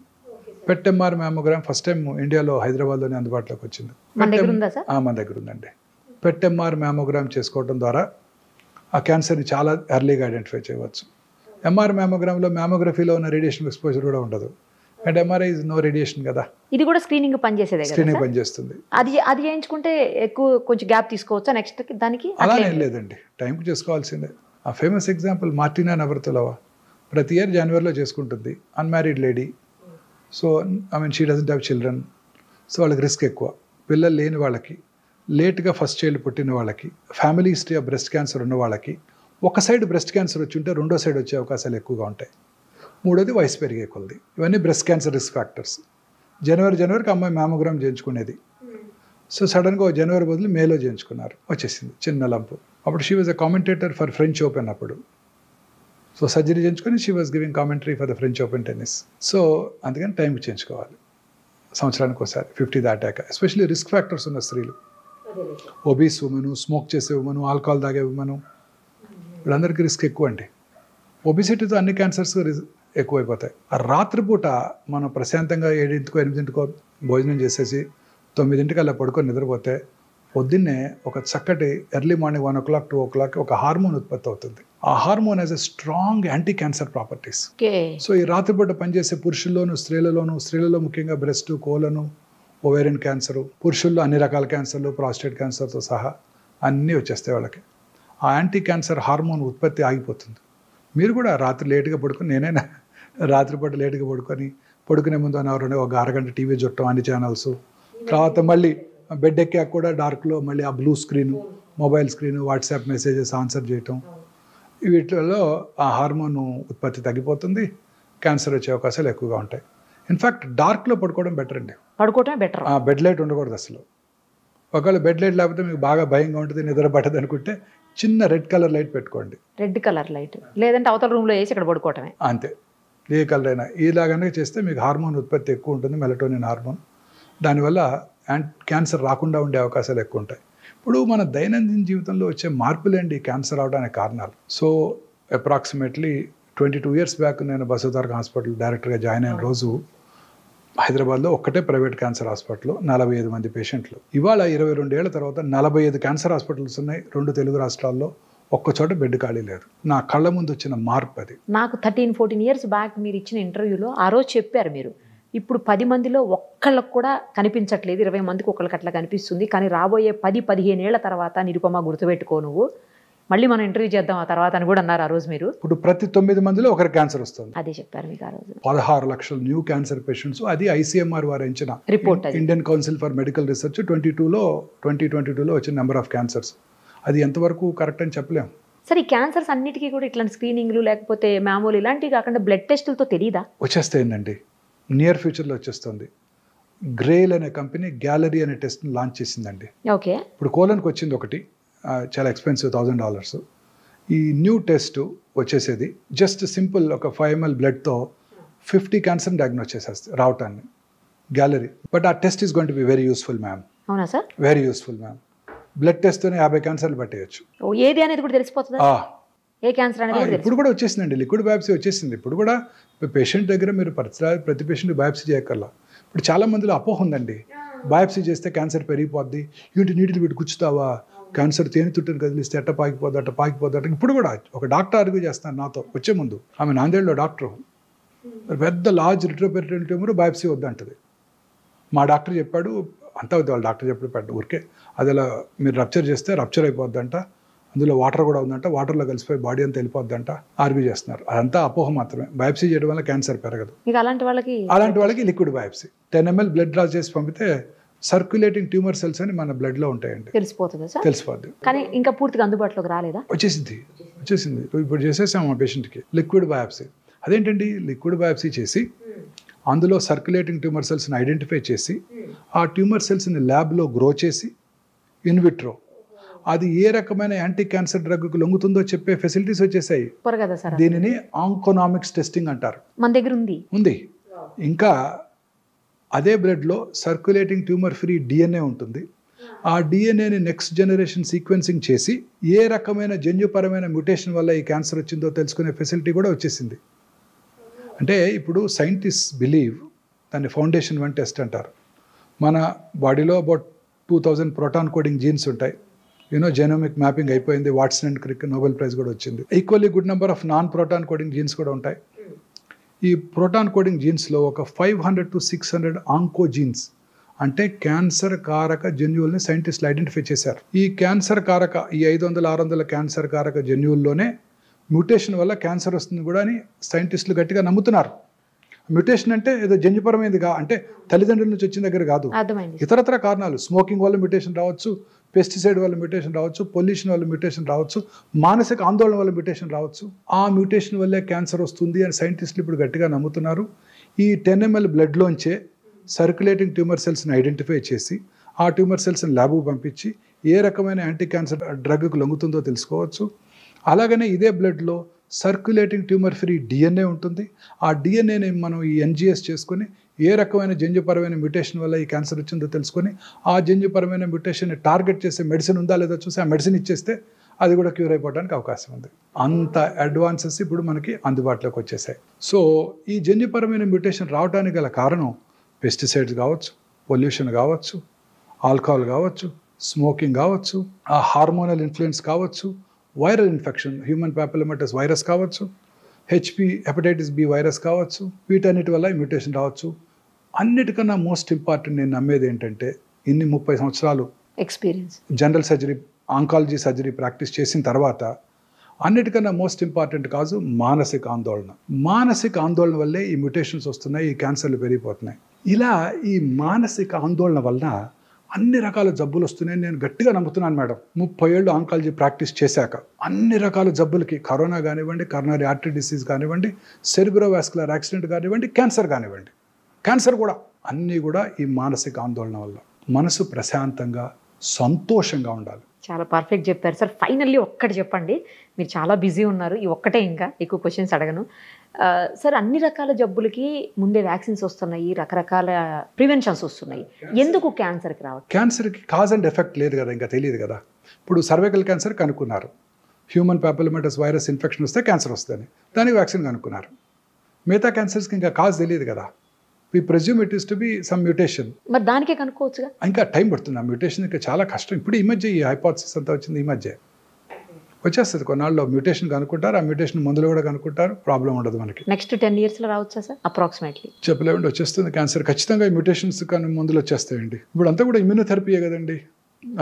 పెట్ MR మ్యామోగ్రామ్ ఫస్ట్ టైం ఇండియాలో హైదరాబాద్లోనే అందుబాటులోకి వచ్చింది. మన దగ్గర ఉందండి. పెట్ MR మ్యామోగ్రామ్ చేసుకోవడం ద్వారా ఆ క్యాన్సర్ని చాలా ఎర్లీగా ఐడెంటిఫై చేయవచ్చు. MR మ్యామోగ్రామ్లో మ్యామోగ్రఫీలో ఉన్న రేడియేషన్ ఎక్స్పోజర్ కూడా ఉండదు, and MRI is no radiation కదా. ఇది కూడా స్క్రీనింగ్ పనిచేసేదే, స్క్రీనింగ్ పనిచేస్తుంది. అది చేయించుకుంటే ఎక్కువ కొంచెం గ్యాప్ తీసుకోవచ్చా నెక్స్ట్ దానికి? అలానే లేదండి, టైంకి చేసుకోవాల్సిందే. ఆ ఫేమస్ ఎగ్జాంపుల్ మార్టినా నవరతులవా, ప్రతి ఇయర్ జనవరిలో చేసుకుంటుంది, unmarried lady. So she doesn't have children. So వాళ్ళకి రిస్క్ ఎక్కువ. పిల్లలు లేని వాళ్ళకి, లేట్గా ఫస్ట్ చైల్డ్ పుట్టిన వాళ్ళకి, family history of breast cancer ఉన్న వాళ్ళకి, ఒక సైడ్ బ్రెస్ట్ క్యాన్సర్ వచ్చి ఉంటే రెండో సైడ్ వచ్చే అవకాశాలు ఎక్కువగా ఉంటాయి. మూడోది వయసు పెరిగే కొలది. ఇవన్నీ బ్రెస్ట్ క్యాన్సర్ రిస్క్ ఫ్యాక్టర్స్. జనవరికి అమ్మాయి మ్యామోగ్రామ్ చేయించుకునేది. సో సడన్గా జనవరి బదులు మేలో చేయించుకున్నారు, వచ్చేసింది చిన్న లంపు. అప్పుడు she was a commentator for French open. అప్పుడు సో సర్జరీ చేయించుకొని she was giving commentary for the French open tennis. So అందుకని టైంకి చేయించుకోవాలి, సంవత్సరానికి ఒకసారి 50 దాటాక. ఎస్పెషల్లీ రిస్క్ ఫ్యాక్టర్స్ ఉన్న స్త్రీలు, ఒబీస్ ఉమెను, స్మోక్ చేసే ఉమెను, ఆల్కహాల్ తాగే ఉమెను, వీళ్ళందరికీ రిస్క్ ఎక్కువ అండి. ఒబిసిటీతో అన్ని క్యాన్సర్స్ ఎక్కువైపోతాయి. ఆ రాత్రిపూట మనం ప్రశాంతంగా 7ంటికో 8ంటికో భోజనం చేసేసి 9ంటికి అలా పడుకొని నిద్రపోతే పొద్దున్నే ఒక చక్కటి ఎర్లీ మార్నింగ్ 1 o'clock 2 o'clock ఒక హార్మోన్ ఉత్పత్తి అవుతుంది. ఆ hormone has a strong anti cancer properties. So ఈ రాత్రిపూట పనిచేసే పురుషుల్లోనూ స్త్రీలలో ముఖ్యంగా బ్రెస్ట్, కోలను, ఓవేరియన్ క్యాన్సరు, పురుషుల్లో అన్ని రకాల క్యాన్సర్లు, ప్రాస్టేట్ క్యాన్సర్తో సహా అన్నీ వచ్చేస్తాయి వాళ్ళకి. ఆ యాంటీ క్యాన్సర్ హార్మోన్ ఉత్పత్తి ఆగిపోతుంది. మీరు కూడా రాత్రి లేటుగా పడుకొని, నేనైనా రాత్రిపూట లేటుగా పడుకునే ముందు ఒక అరగంట టీవీ చుట్టం, అన్ని ఛానల్స్, తర్వాత మళ్ళీ బెడ్ ఎక్కాక కూడా డార్క్లో మళ్ళీ ఆ blue screen, mobile screen, WhatsApp messages answer చేయటం, వీటిలో ఆ హార్మోన్ ఉత్పత్తి తగ్గిపోతుంది, క్యాన్సర్ వచ్చే అవకాశాలు ఎక్కువగా ఉంటాయి. ఇన్ఫ్యాక్ట్ డార్క్లో పడుకోవడం బెటర్ అండి. పడుకోవడం బెటర్. బెడ్ లైట్ ఉండకూడదు అసలు. ఒకవేళ బెడ్ లైట్ లేకపోతే మీకు బాగా భయంగా ఉంటుంది, నిద్ర పట్టదు అనుకుంటే చిన్న రెడ్ కలర్ లైట్ పెట్టుకోండి. రెడ్ కలర్ లైట్, లేదంటే అవతల రూమ్లో వేసి ఇక్కడ పడుకోవటమే. అంతే, ఏ కలర్ అయినా. ఇలాగనే చేస్తే మీకు హార్మోన్ ఉత్పత్తి ఎక్కువ ఉంటుంది, మెలటోనిన్ హార్మోన్. దానివల్ల క్యాన్సర్ రాకుండా ఉండే అవకాశాలు ఎక్కువ ఉంటాయి. ఇప్పుడు మన దైనందిన జీవితంలో వచ్చే మార్పులేండి క్యాన్సర్ అవడానికి కారణాలు. సో అప్రాక్సిమేట్లీ 22 years బ్యాక్ నేను బసవతారక హాస్పిటల్ డైరెక్టర్గా జాయిన్ అయిన రోజు హైదరాబాద్లో ఒక్కటే ప్రైవేట్ క్యాన్సర్ హాస్పిటల్లో 45 మంది పేషెంట్లు. ఇవాళ 22 ఏళ్ల తర్వాత 45 క్యాన్సర్ హాస్పిటల్స్ ఉన్నాయి 2 తెలుగు రాష్ట్రాల్లో. ఒక్కచోట బెడ్ ఖాళీ లేదు. నా కళ్ళ ముందు వచ్చిన మార్పు అది. నాకు 13-14 years బ్యాక్ మీరు ఇచ్చిన ఇంటర్వ్యూలో ఆ రోజు చెప్పారు మీరు, ఇప్పుడు 10 మందిలో ఒక్కళ్ళకు కూడా కనిపించట్లేదు, 20 మందికి ఒక్కళ్ళకి అట్లా కనిపిస్తుంది, కానీ రాబోయే 10-15 ఏళ్ల తర్వాత నిరుపమ గుర్తుపెట్టుకో నువ్వు, మళ్ళీ మనం ఇంటర్వ్యూ చేద్దాం ఆ తర్వాత అని కూడా అన్నారు ఆ రోజు మీరు. ఇప్పుడు ప్రతి 9 మందిలో ఒకరి క్యాన్సర్ వస్తుంది. అదే చెప్పారు మీకు ఆ రోజు. 16 లక్షల న్యూ క్యాన్సర్ పేషెంట్స్. అది ఐసీఎంఆర్ వారు ఇచ్చిన report, Indian Council for Medical Research 2022లో వచ్చిన నెంబర్ ఆఫ్ క్యాన్సర్స్. అది ఎంతవరకు కరెక్ట్ అని చెప్పలేము. సరే, ఈ క్యాన్సర్స్ అన్నిటికీ కూడా ఇట్లాంటి స్క్రీనింగ్లు లేకపోతే మామూలు ఇలాంటివి కాకుండా బ్లడ్ టెస్టులతో తెలియదా? వచ్చేస్తాయండి, నియర్ ఫ్యూచర్లో వచ్చేస్తుంది. గ్రేల్ అనే కంపెనీ గ్యాలరీ అనే టెస్ట్ని లాంచ్ చేసిందండి. ఓకే. ఇప్పుడు కోలన్కి వచ్చింది ఒకటి, చాలా ఎక్స్పెన్సివ్, $1,000. ఈ న్యూ టెస్ట్ వచ్చేసేది జస్ట్ సింపుల్ ఒక 5 ml బ్లడ్తో 50 క్యాన్సర్ డయాగ్నోస్ చేసేస్తుంది రావటాన్ని, గ్యాలరీ. బట్ ఆ test is going to be very useful ma'am. అవునా sir? Very useful ma'am. Blood టెస్ట్తోనే 50 క్యాన్సర్లు పట్టేయచ్చు. ఏది అనేది కూడా తెలిసిపోతుంది, ఏ క్యాన్సర్ అనేది. ఇప్పుడు కూడా వచ్చేసిందండి, లిక్విడ్ బయాప్సీ వచ్చేసింది. ఇప్పుడు కూడా పేషెంట్ దగ్గర మీరు ప్రతి పేషెంట్ బయాప్సీ చేయక్కర్లా. ఇప్పుడు చాలా మందిలో అపోహ ఉందండి, బయాప్సీ చేస్తే క్యాన్సర్ పెరిగిపోద్ది, నీటిని పెట్టి కూర్చుతావా, క్యాన్సర్ తేనె తుట్టుని కదిలిస్తే అట్ట పాకిపోద్ది. ఇప్పుడు కూడా ఒక డాక్టర్ ఆర్గ్యూ చేస్తాను నాతో వచ్చే ముందు. ఆమె నాందేడ్లో డాక్టర్, పెద్ద లార్జ్ రిట్రోపెరిటోనియల్ ట్యూమర్ బయాప్సీ వద్దంటది. మా డాక్టర్ చెప్పాడు, అంతా వద్దు, వాళ్ళ డాక్టర్ చెప్పాడు ఊరికే, అది అలా మీరు రప్చర్ చేస్తే రప్చర్ అయిపోద్దంట, అందులో వాటర్ కూడా ఉందంట, వాటర్లో కలిసిపోయి బాడీ అంతా వెళ్ళిపోద్దంట ఆర్గ్యూ చేస్తున్నారు. అదంతా అపోహ మాత్రమే. బయాప్సీ చేయడం వల్ల క్యాన్సర్ పెరగదు. అలాంటి వాళ్ళకి liquid biopsy 10 ml blood draw చేసి పంపితే సర్క్యులేటింగ్ ట్యూమర్ సెల్స్ అని మన బ్లడ్ లో ఉంటాయండి, తెలిసిపోద్ది. కానీ ఇంకా పూర్తిగా అందుబాటులోకి రాలేదా? వచ్చేసింది. ఇప్పుడు చేసేసాం ఆ పేషెంట్కి లిక్విడ్ బయాప్సీ. అదేంటండి, లిక్విడ్ బయాప్సీ చేసి అందులో సర్క్యులేటింగ్ ట్యూమర్ సెల్స్ని ఐడెంటిఫై చేసి ఆ ట్యూమర్ సెల్స్ని ల్యాబ్లో గ్రో చేసి ఇన్విట్రో అది ఏ రకమైన యాంటీ క్యాన్సర్ డ్రగ్కు లొంగుతుందో చెప్పే ఫెసిలిటీస్ వచ్చేసాయి. దీనిని ఆంకోనామిక్స్ టెస్టింగ్ అంటారు. మన దగ్గర ఉంది. ఇంకా అదే బ్లడ్లో సర్క్యులేటింగ్ ట్యూమర్ ఫ్రీ డిఎన్ఏ ఉంటుంది. ఆ డిఎన్ఏని నెక్స్ట్ జనరేషన్ సీక్వెన్సింగ్ చేసి ఏ రకమైన జన్యుపరమైన మ్యూటేషన్ వల్ల ఈ క్యాన్సర్ వచ్చిందో తెలుసుకునే ఫెసిలిటీ కూడా వచ్చేసింది. అంటే ఇప్పుడు సైంటిస్ట్ బిలీవ్ దాన్ని ఫౌండేషన్ 1 టెస్ట్ అంటారు. మన బాడీలో అబౌట్ 2000 ప్రోటాన్ కోడింగ్ జీన్స్ ఉంటాయి. జెనోమిక్ మ్యాపింగ్ అయిపోయింది, Watson and Crick Nobel prize కూడా వచ్చింది. Equally good number of non proton coding jeans కూడా ఉంటాయి. ఈ ప్రోటాన్ కోడింగ్ జీన్స్లో ఒక 500 to 600 ఆంకో జీన్స్ అంటే క్యాన్సర్ కారక జన్యువుల్ని సైంటిస్టులు ఐడెంటిఫై చేశారు. ఈ క్యాన్సర్ కారక ఈ 500-600 క్యాన్సర్ కారక జన్యువుల్లోనే మ్యూటేషన్ వల్ల క్యాన్సర్ వస్తుంది కూడా అని సైంటిస్టులు గట్టిగా నమ్ముతున్నారు. మ్యూటేషన్ అంటే ఏదో జన్యుపరమైనదిగా, అంటే తల్లిదండ్రుల నుంచి వచ్చిన దగ్గర కాదు, ఇతరత్ర కారణాలు, స్మోకింగ్ వల్ల మ్యూటేషన్ రావచ్చు, పెస్టిసైడ్ వల్ల మ్యూటేషన్ రావచ్చు, పొల్యూషన్ వల్ల మ్యూటేషన్ రావచ్చు, మానసిక ఆందోళన వల్ల మ్యూటేషన్ రావచ్చు. ఆ మ్యూటేషన్ వల్లే క్యాన్సర్ వస్తుంది అని సైంటిస్టులు ఇప్పుడు గట్టిగా నమ్ముతున్నారు. ఈ 10 ml బ్లడ్లోంచే సర్క్యులేటింగ్ ట్యూమర్ సెల్స్ని ఐడెంటిఫై చేసి ఆ ట్యూమర్ సెల్స్ని ల్యాబ్కు పంపించి ఏ రకమైన యాంటీ క్యాన్సర్ డ్రగ్కు లొంగుతుందో తెలుసుకోవచ్చు. అలాగనే ఇదే బ్లడ్లో సర్క్యులేటింగ్ ట్యూమర్ ఫ్రీ డిఎన్ఏ ఉంటుంది. ఆ డిఎన్ఏని మనం ఈ NGS చేసుకొని ఏ రకమైన జన్యుపరమైన మ్యూటేషన్ వల్ల ఈ క్యాన్సర్ వచ్చిందో తెలుసుకొని ఆ జన్యుపరమైన మ్యూటేషన్ని టార్గెట్ చేసే మెడిసిన్ ఉందా లేదా చూసి ఆ మెడిసిన్ ఇచ్చేస్తే అది కూడా క్యూర్ అయిపోవడానికి అవకాశం ఉంది. అంత అడ్వాన్సెస్ ఇప్పుడు మనకి అందుబాటులోకి వచ్చేసాయి. సో ఈ జన్యుపరమైన మ్యూటేషన్ రావడానికి గల కారణం పెస్టిసైడ్స్ కావచ్చు, పొల్యూషన్ కావచ్చు, ఆల్కహాల్ కావచ్చు, స్మోకింగ్ కావచ్చు, ఆ హార్మోనల్ ఇన్ఫ్లుయెన్స్ కావచ్చు, వైరల్ ఇన్ఫెక్షన్, హ్యూమన్ ప్యాపిలోమాటస్ వైరస్ కావచ్చు, హెపటైటిస్ బి వైరస్ కావచ్చు, వీటన్నిటి వల్ల మ్యూటేషన్ రావచ్చు. అన్నిటికన్నా మోస్ట్ ఇంపార్టెంట్ నేను నమ్మేది ఏంటంటే, ఇన్ని 30 సంవత్సరాలు experience general surgery, oncology surgery practice చేసిన తర్వాత అన్నిటికన్నా మోస్ట్ ఇంపార్టెంట్ కాదు మానసిక ఆందోళన. మానసిక ఆందోళన వల్లే ఈ మ్యూటేషన్స్ వస్తున్నాయి, ఈ క్యాన్సర్లు పెరిగిపోతున్నాయి. ఇలా ఈ మానసిక ఆందోళన వలన అన్ని రకాల జబ్బులు వస్తున్నాయని నేను గట్టిగా నమ్ముతున్నాను మేడం. 30 ఏళ్ళు ఆంకాలజీ ప్రాక్టీస్ చేశాక అన్ని రకాల జబ్బులకి, కరోనా కానివ్వండి, కరోనరీ ఆర్టరీ డిసీజ్ కానివ్వండి, సెరిబ్రోవాస్కులర్ యాక్సిడెంట్ కానివ్వండి, క్యాన్సర్ కానివ్వండి, క్యాన్సర్ కూడా అన్నీ కూడా ఈ మానసిక ఆందోళన వల్ల. మనసు ప్రశాంతంగా సంతోషంగా ఉండాలి. చాలా పర్ఫెక్ట్ చెప్పారు సార్. ఫైనల్లీ ఒక్కటి చెప్పండి, మీరు చాలా బిజీ ఉన్నారు, ఈ ఒక్కటే, ఇంకా ఎక్కువ క్వశ్చన్స్ అడగను సార్. అన్ని రకాల జబ్బులకి ముందే వ్యాక్సిన్స్ వస్తున్నాయి, రకరకాల ప్రివెన్షన్స్ వస్తున్నాయి, ఎందుకు క్యాన్సర్కి రావట్లేదు? క్యాన్సర్కి కాజ్ అండ్ ఎఫెక్ట్ లేదు కదా, ఇంకా తెలియదు కదా. ఇప్పుడు సర్వైకల్ క్యాన్సర్ కనుక్కున్నారు, హ్యూమన్ ప్యాపిలోమాటస్ వైరస్ ఇన్ఫెక్షన్ వస్తే క్యాన్సర్ వస్తుందని దానికి వ్యాక్సిన్ కనుక్కున్నారు. మిగతా క్యాన్సర్స్కి ఇంకా కాజ్ తెలియదు కదా. We presume it is to be some mutation. మరి దానికే కనుక్కోవచ్చుగా. ఇంకా టైం పడుతుంది. ఆ మ్యూటేషన్ ఇంకా చాలా కష్టం. ఇప్పుడు ఈ మధ్య ఈ హైపోథసిస్ అంతా వచ్చింది, ఈ మధ్య వచ్చేస్తుంది. కొన్నాళ్ళు మ్యూటేషన్ కనుక్కుంటారు, ఆ మ్యూటేషన్ మందులు కూడా కనుక్కుంటారు, ప్రాబ్లం ఉండదు మనకి. నెక్స్ట్ 10 yearsలో రావచ్చా సార్ అప్రాక్సిమేట్లీ? చెప్పలేమండి, వచ్చేస్తుంది క్యాన్సర్ ఖచ్చితంగా. ఈ మ్యూటేషన్స్ కానీ మందులు వచ్చేస్తాయండి. ఇప్పుడు అంతా కూడా ఇమ్యూనోథెరపీయే కదండి.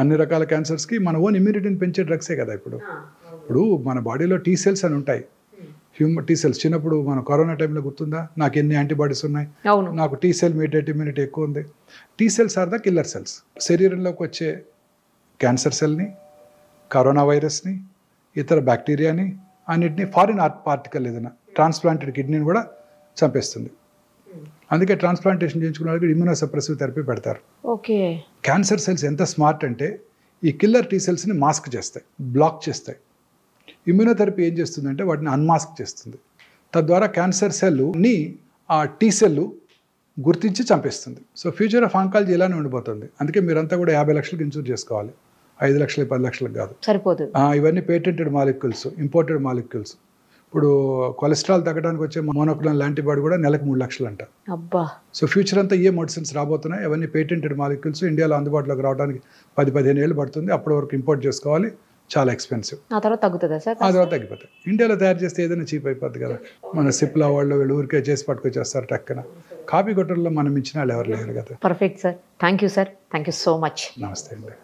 అన్ని రకాల క్యాన్సర్స్కి మన ఓన్ ఇమ్యూనిటీని పెంచే డ్రగ్సే కదా. ఇప్పుడు మన బాడీలో T cells అని ఉంటాయి, హ్యూమన్ T cells. చిన్నప్పుడు మన కరోనా టైంలో గుర్తుందా, నాకు ఎన్ని యాంటీబాడీస్ ఉన్నాయి, నాకు T cell మీడియేట్ ఇమ్యూనిటీ ఎక్కువ ఉంది. T cells are the killer cells. శరీరంలోకి వచ్చే క్యాన్సర్ సెల్ని, కరోనా వైరస్ని, ఇతర బ్యాక్టీరియాని, అన్నిటిని, ఫారిన్ పార్టికల్ ఏదైనా ట్రాన్స్ప్లాంటెడ్ కిడ్నీని కూడా చంపేస్తుంది. అందుకే ట్రాన్స్ప్లాంటేషన్ చేయించుకున్న వాళ్ళకి ఇమ్యూనోసప్రెసివ్ థెరపీ పెడతారు. ఓకే. క్యాన్సర్ సెల్స్ ఎంత స్మార్ట్ అంటే ఈ కిల్లర్ T cellsని మాస్క్ చేస్తాయి, బ్లాక్ చేస్తాయి. ఇమ్యూనోథెరపీ ఏం చేస్తుందంటే వాటిని అన్మాస్క్ చేస్తుంది. తద్వారా క్యాన్సర్ సెల్ని ఆ T cell గుర్తించి చంపేస్తుంది. సో ఫ్యూచర్ ఆఫ్ ఆంకాలజీ ఇలానే ఉండిపోతుంది. అందుకే మీరంతా కూడా 50 లక్షలకు ఇన్సూర్ చేసుకోవాలి, 5 లక్షలు 10 లక్షలకు కాదు, సరిపోదు. ఇవన్నీ పేటెంటెడ్ మాలిక్యూల్స్, ఇంపోర్టెడ్ మాలిక్యూల్స్. ఇప్పుడు కొలెస్ట్రాల్ తగ్గడానికి వచ్చే మోనోక్లోనల్ యాంటీబాడీ కూడా నెలకు 3 లక్షలు అంట. సో ఫ్యూచర్ అంతా ఏ మెడిసిన్స్ రాబోతున్నాయి, అవన్నీ పేటెంటెడ్ మాలిక్యూల్స్. ఇండియాలో అందుబాటులోకి రావడానికి 10-15 ఏళ్ళు పడుతుంది. అప్పటి వరకు ఇంపోర్ట్ చేసుకోవాలి, చాలా ఎక్స్పెన్సివ్. ఆ తర్వాత తగ్గుతుందా సార్? ఆ తర్వాత తగ్గిపోతాయి. ఇండియాలో తయారు చేస్తే ఏదైనా చీప్ అయిపోద్ది కదా. మన సిప్లా వాళ్ళు వీళ్ళు ఊరికే చేసి పట్టుకొచ్చేస్తారు టక్కన. కాపీ కొట్టడంలో మనం ఇచ్చిన వాళ్ళు ఎవరు లేరు కదా. Perfect sir. Thank you sir. Thank you so much. నమస్తే అండి.